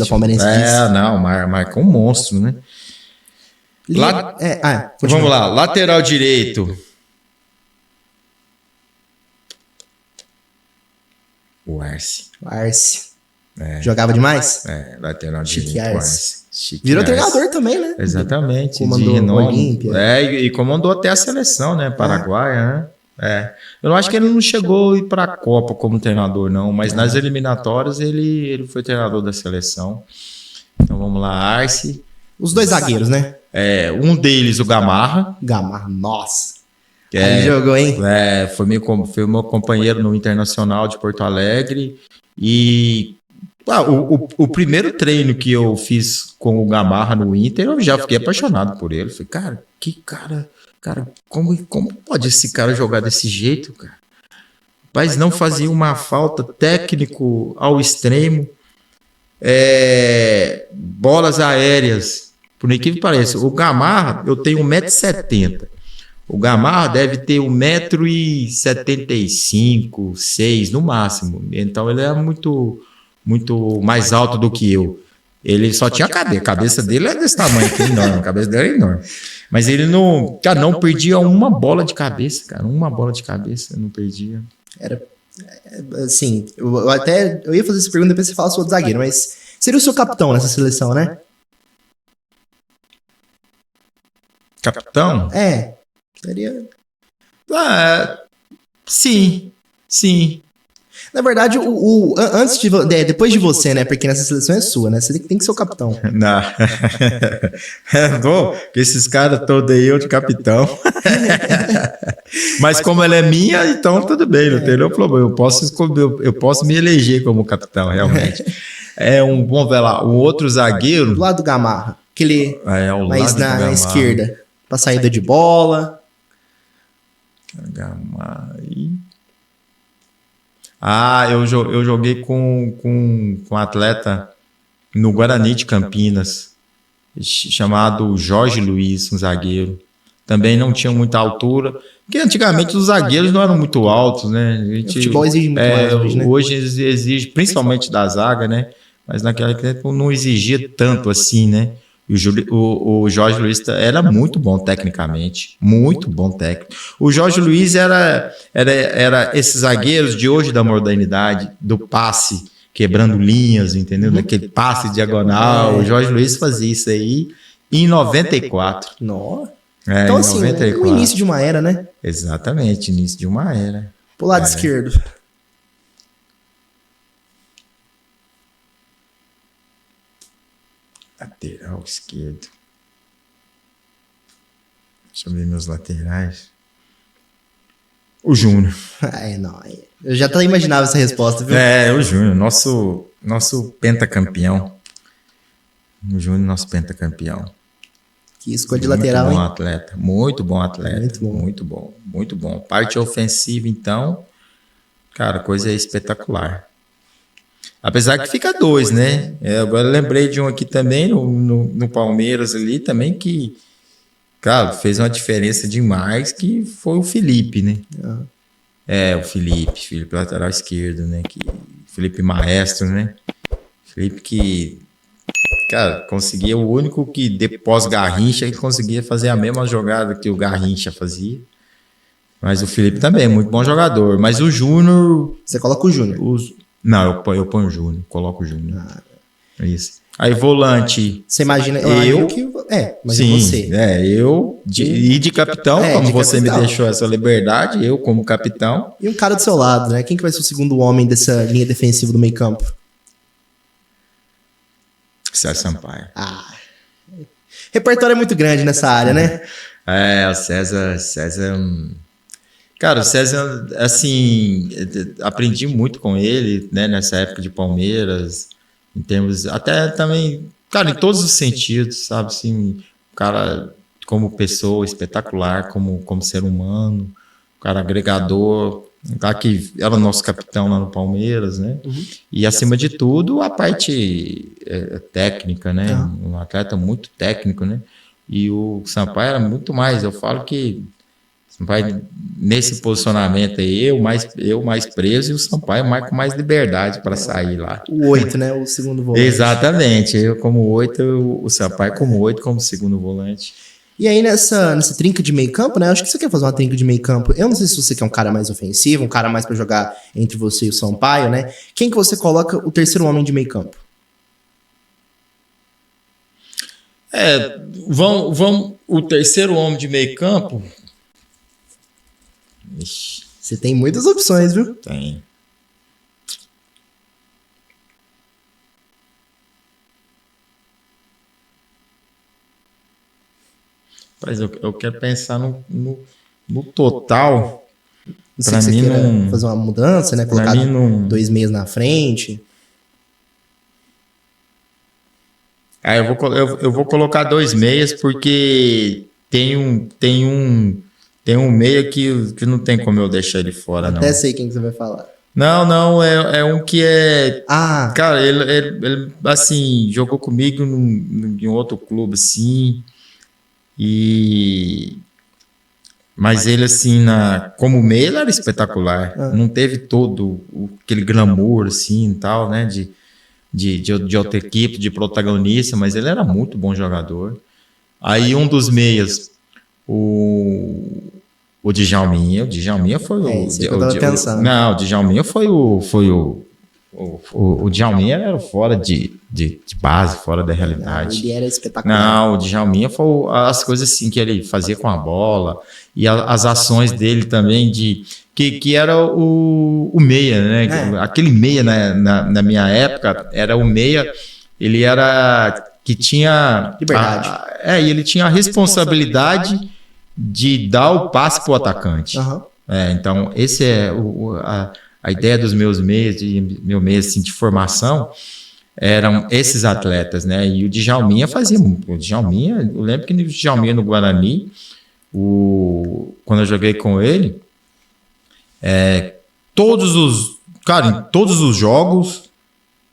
Marcou um monstro, né? Vamos lá, lateral direito. O Arce. Jogava demais? Lateral Chique direito. Arce. Virou treinador também, né? Exatamente. Comandou a Olímpia. E comandou até a seleção, né? Paraguaia, né? Eu não acho que ele não chegou a ir para a Copa como treinador, não. Mas nas eliminatórias ele foi treinador da seleção. Então vamos lá, Arce. Os dois zagueiros, né? Um deles, o Gamarra. Nossa. Ele jogou, hein? Foi meu companheiro no Internacional de Porto Alegre. E o primeiro treino que eu fiz com o Gamarra no Inter, eu já fiquei apaixonado por ele. Falei, cara, que cara, como pode esse cara jogar desse jeito, cara? Mas não fazia uma falta técnico ao extremo. Bolas aéreas. Por incrível que pareça, o Gamarra, eu tenho 1,70 m. O Gamarra deve ter 1,75 m, 6 no máximo. Então ele é muito mais alto do que eu. Ele só tinha a cabeça dele é desse tamanho aqui, enorme. A cabeça dele é enorme. Mas ele não perdia uma bola de cabeça, cara. Uma bola de cabeça, não perdia. Era assim, eu ia fazer essa pergunta depois você fala sobre o zagueiro, mas seria o seu capitão nessa seleção, né? Capitão? Seria. Sim. Na verdade, depois de você, né? Porque nessa seleção é sua, né? Você tem que ser o capitão. Não. Esses caras todos aí, eu de capitão. Mas como ela é minha, então tudo bem, não tem nenhum problema. Eu posso me eleger como capitão, realmente. Vamos ver lá, um outro zagueiro. Do lado do Gamarra. Aquele mais na esquerda. Pra saída de bola. Eu joguei com um atleta no Guarani de Campinas, chamado Jorge Luiz, um zagueiro. Também não tinha muita altura, porque antigamente os zagueiros não eram muito altos, né? O futebol exige muito mais hoje, né? Hoje exige, principalmente da zaga, né? Mas naquela época não exigia tanto assim, né? O Jorge Luiz era muito bom tecnicamente, muito bom técnico. O Jorge Luiz era esses zagueiros de hoje da modernidade, do passe, quebrando linhas, entendeu? Daquele passe diagonal. O Jorge Luiz fazia isso aí em 94. Nossa. Então, assim, 94. O início de uma era, né? Exatamente, início de uma era. Pro lado esquerdo. Lateral esquerdo. Deixa eu ver meus laterais. O Júnior. Não. Eu já até imaginava essa resposta, viu? O Júnior, nosso pentacampeão. O Júnior, nosso pentacampeão. Que escolha de lateral, muito bom hein? atleta, muito bom atleta. Muito bom. Parte ofensiva, então, cara, coisa espetacular. Apesar que fica 2, né? Agora eu lembrei de um aqui também, no Palmeiras ali, também que, cara, fez uma diferença demais, que foi o Felipe, né? O Felipe lateral esquerdo, né? Felipe Maestro, né? Felipe que, cara, conseguia o único que, depois Garrincha, que conseguia fazer a mesma jogada que o Garrincha fazia. Mas o Felipe também é muito bom jogador. Mas o Júnior... Você coloca o Júnior? Não, eu ponho o Júnior, coloco o Júnior. Isso. Aí volante... Você imagina... Mas sim, você. De capitão, como você me deixou essa liberdade, eu como capitão. E um cara do seu lado, né? Quem que vai ser o segundo homem dessa linha defensiva do meio campo? César Sampaio. Repertório é muito grande nessa área, né? O César... Cara, o César, assim, aprendi muito com ele, né, nessa época de Palmeiras, em termos, até também, cara, em todos os sentidos, sabe, assim, o cara como pessoa espetacular, como ser humano, um cara agregador, um cara que era o nosso capitão lá no Palmeiras, né, e acima de tudo, a parte técnica, né, um atleta muito técnico, né, e o Sampaio era muito mais, eu falo que vai nesse posicionamento aí, eu mais preso e o Sampaio com mais liberdade para sair lá. O 8, né? O segundo volante. Exatamente. Eu como 8, o Sampaio como 8, como segundo volante. E aí nessa trinca de meio campo, né? Acho que você quer fazer uma trinca de meio campo. Eu não sei se você quer um cara mais ofensivo, um cara mais para jogar entre você e o Sampaio, né? Quem que você coloca o terceiro homem de meio campo? Vamos o terceiro homem de meio campo... Ixi, você tem muitas opções, viu? Tem. Mas eu quero pensar no total. Para mim, não fazer uma mudança, né? Colocar 2 meias na frente. Eu vou colocar 2 meias porque tem um meia que não tem como eu deixar ele fora, não. Até sei quem que você vai falar. Não, é um que é... Cara, ele assim, jogou comigo em outro clube, assim, mas ele, assim, como meia, ele era espetacular. Não teve todo aquele glamour, assim, e tal, né, de outra equipe, de protagonista, mas ele era muito bom jogador. Aí um dos meias... O Djalminha foi o... o Djalminha foi o Djalminha era fora de base, fora da realidade. Ele era espetacular. Não, o Djalminha foi as coisas assim que ele fazia com a bola e as ações dele também que era o meia, né? Aquele meia na minha época era o meia, ele era que tinha liberdade. E ele tinha a responsabilidade de dar o passe para o atacante. Então, esse é a ideia dos meus meios, meu meio assim, de formação, eram esses atletas, né? E o Djalminha fazia muito. O Djalminha, eu lembro que o Djalminha no Guarani, quando eu joguei com ele, em todos os jogos,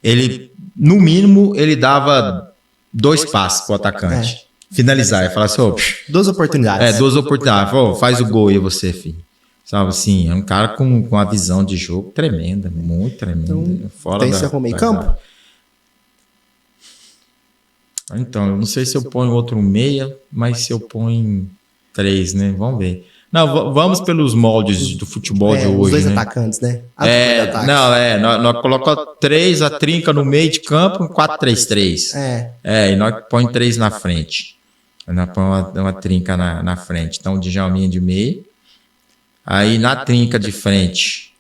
ele, no mínimo, ele dava 2 passes para o atacante. Finalizar e falar assim, 2 oportunidades. 2 oportunidades. Faz o gol aí você, filho. Sabe assim, é um cara com uma visão de jogo tremenda, muito tremenda. Então, você arrumou meio campo? Então, eu não sei se eu ponho outro meia, mas se eu ponho 3, né? Vamos ver. Não, vamos pelos moldes do futebol de hoje. Os 2 né? Atacantes, né? Nós colocamos 3, a trinca no meio de campo, 4-3-3. E nós põe 3 na frente. Nós põe uma trinca na frente. Então, o Djalminha de meio. Aí, na trinca de frente,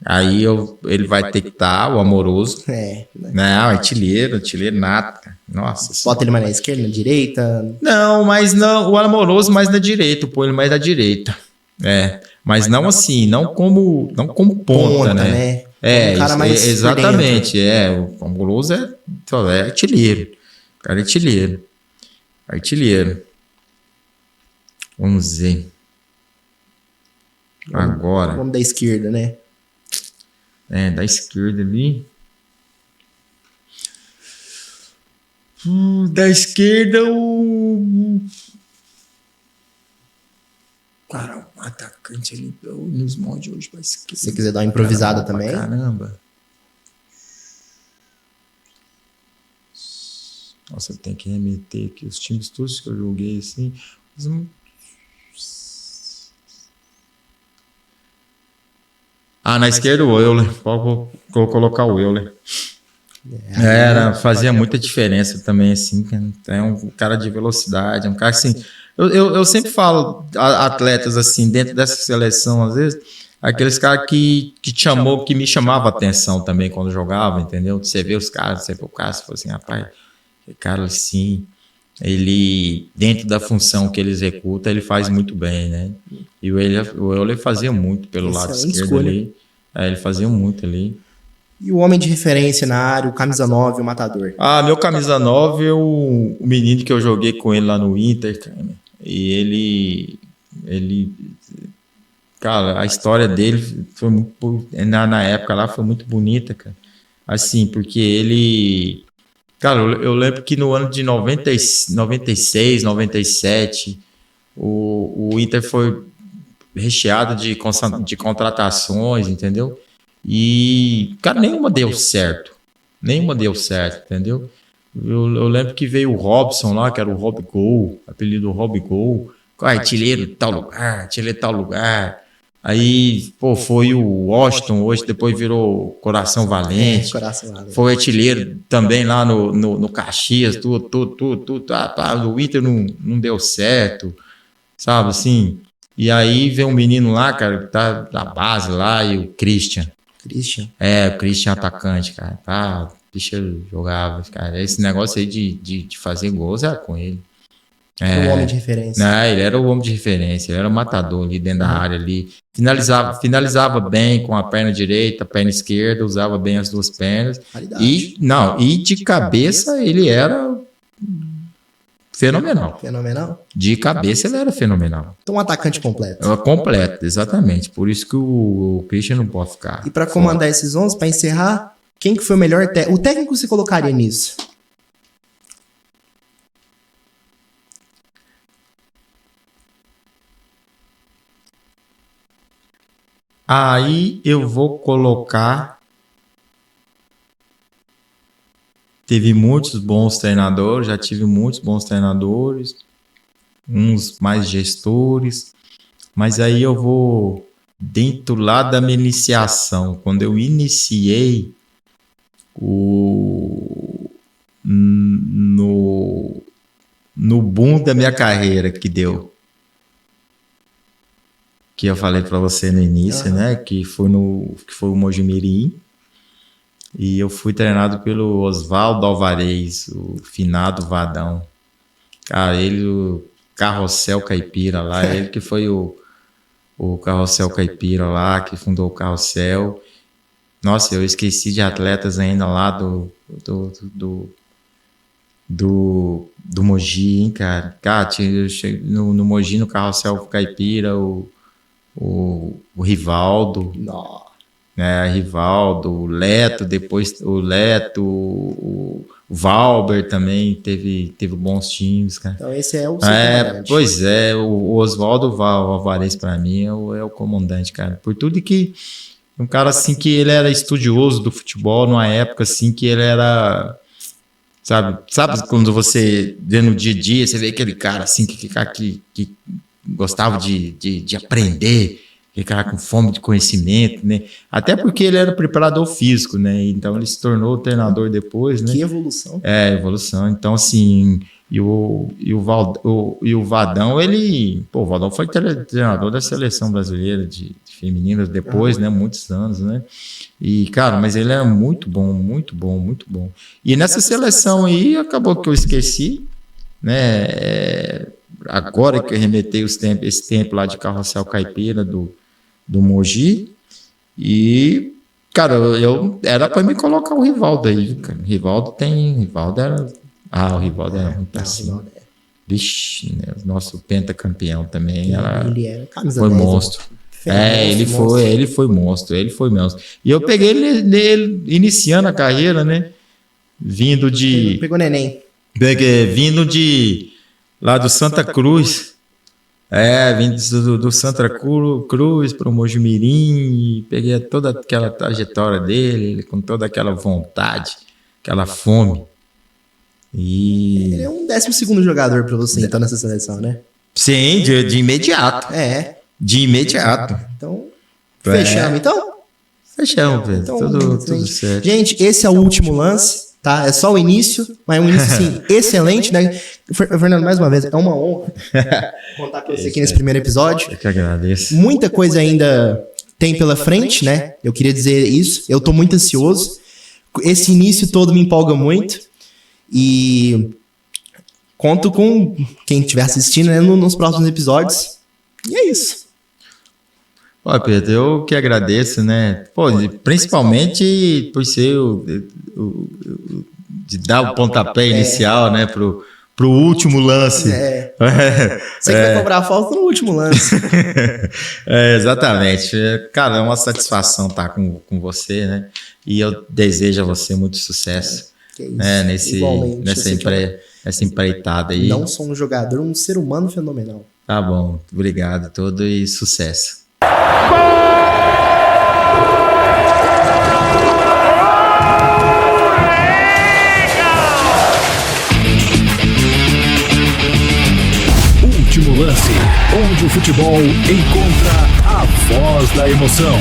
aí ele vai ter que estar o Amoroso. Não, artilheiro nata. Nossa. Bota ele mais na esquerda, na direita? Não, mas não, o Amoroso mais na direita. Põe ele mais na direita. Mas não assim, não como ponta, né? Um cara mais exatamente. O Anguloso é artilheiro. O cara é artilheiro. Artilheiro. Vamos ver. Agora. Vamos da esquerda, né? Da esquerda ali. Da esquerda, cara, o atacante ali nos moldes hoje pra esquerda. Se você quiser dar uma improvisada também. Caramba. Nossa, eu tenho que remeter aqui os times todos que eu joguei assim. Na esquerda o Euler. Vou colocar o Euler. Fazia muita diferença também, assim. É um cara de velocidade, é um cara assim. Eu sempre falo atletas assim, dentro dessa seleção, às vezes, aqueles caras que me chamavam a atenção também quando jogava, entendeu? Você vê os caras, você vê o cara, você fala assim, rapaz, esse cara assim, ele, dentro da função que ele executa, ele faz muito bem, né? E o Euler fazia muito pelo lado esquerdo ali. Ele fazia muito ali. E o homem de referência na área, o camisa 9, o matador? Meu camisa 9 é o menino que eu joguei com ele lá no Inter, cara. E ele... Cara, a história dele foi muito... Na época lá foi muito bonita, cara. Assim, porque ele... Cara, eu lembro que no ano de 96, 97, o Inter foi recheado de contratações, entendeu? E, cara, nenhuma deu certo, entendeu? Eu lembro que veio o Robson lá, que era o Rob Gol, apelido Rob Gol, artilheiro de tal lugar. Aí, foi o Washington, hoje depois virou Coração Valente. Foi artilheiro também lá no Caxias, tudo. O Inter não deu certo, sabe assim? E aí vem um menino lá, cara, que tá da base lá, e o Christian. O Christian atacante, cara. Bicho jogava, cara. Esse negócio aí de fazer gols era com ele. O homem de referência. Ele era o homem de referência, ele era o matador ali dentro da área ali. Finalizava bem com a perna direita, a perna esquerda, usava bem as duas pernas. E de cabeça ele era fenomenal. De cabeça ele era fenomenal. Então um atacante completo. Completo, exatamente. Por isso que o Christian não pode ficar. E para comandar esses 11, para encerrar, quem que foi o melhor técnico? O técnico você colocaria nisso? Aí eu vou colocar... Teve muitos bons treinadores, já tive muitos bons treinadores, uns mais gestores, mas aí eu vou dentro lá da minha iniciação, quando eu iniciei no boom da minha carreira que deu, que eu falei para você no início, né, que foi o Mojimirim. E eu fui treinado pelo Oswaldo Alvarez, o finado Vadão. Cara, ele, o Carrossel Caipira lá, ele que foi o Carrossel Caipira lá, que fundou o Carrossel. Nossa, eu esqueci de atletas ainda lá do Mogi, hein, cara. Cara, no Mogi, no Carrossel Caipira, o Rivaldo. Nossa. Rivaldo, o Leto, depois o Valber também teve bons times, cara. Então esse é o seu comandante. Pois é, o Oswaldo Alvarez para mim é o comandante, cara. Por tudo que um cara assim que ele era estudioso do futebol numa época assim que ele era, sabe quando você vê no dia a dia, você vê aquele cara assim que gostava de aprender, aquele cara com fome de conhecimento, né? Até porque ele era preparador físico, né? Então ele se tornou treinador depois, né? Que evolução. Evolução. Então, assim, e o Vadão, o Vadão foi treinador da seleção brasileira de femininas depois, né? Muitos anos, né? E, cara, mas ele era muito bom, muito bom, muito bom. E nessa seleção aí, acabou que eu esqueci, né? agora que eu remetei esse tempo lá de Carrossel Caipira do Mogi. E, cara, era pra me colocar o Rivaldo aí, cara. O Rivaldo era muito assim. Vixe, né? O nosso pentacampeão também. Ele era camisa foi 10, monstro. Ele foi monstro. E eu peguei ele iniciando a carreira, né? Vindo de... Pegou neném. Vindo de... lá do Santa Cruz. Vindo do Santa Cruz para o Mojimirim. E peguei toda aquela trajetória dele, com toda aquela vontade, aquela fome. E... Ele é um 12º jogador para você, então, nessa seleção, né? Sim, de imediato. De imediato. Então, fechamos, então? Fechamos, Pedro. Então, tudo certo. Gente, esse é o último lance, tá? É só o início, mas é um início, assim, excelente, né? Fernando, mais uma vez, é uma honra contar com você aqui nesse primeiro episódio. Eu que agradeço. Muita coisa ainda tem pela frente, né? Eu queria dizer isso. Eu tô muito ansioso. Esse início todo me empolga muito. E conto com quem estiver assistindo, né, nos próximos episódios. E é isso. Pô, Pedro, eu que agradeço, né? Pô, principalmente por ser de dar o pontapé inicial, né, pro último lance. Você que vai cobrar a falta no último lance. Exatamente. Cara, é uma satisfação estar com você, né? E eu desejo a você muito sucesso. Nessa empreitada aí. Não sou um jogador, um ser humano fenomenal. Tá bom, obrigado todo e sucesso. Último lance, onde o futebol encontra a voz da emoção.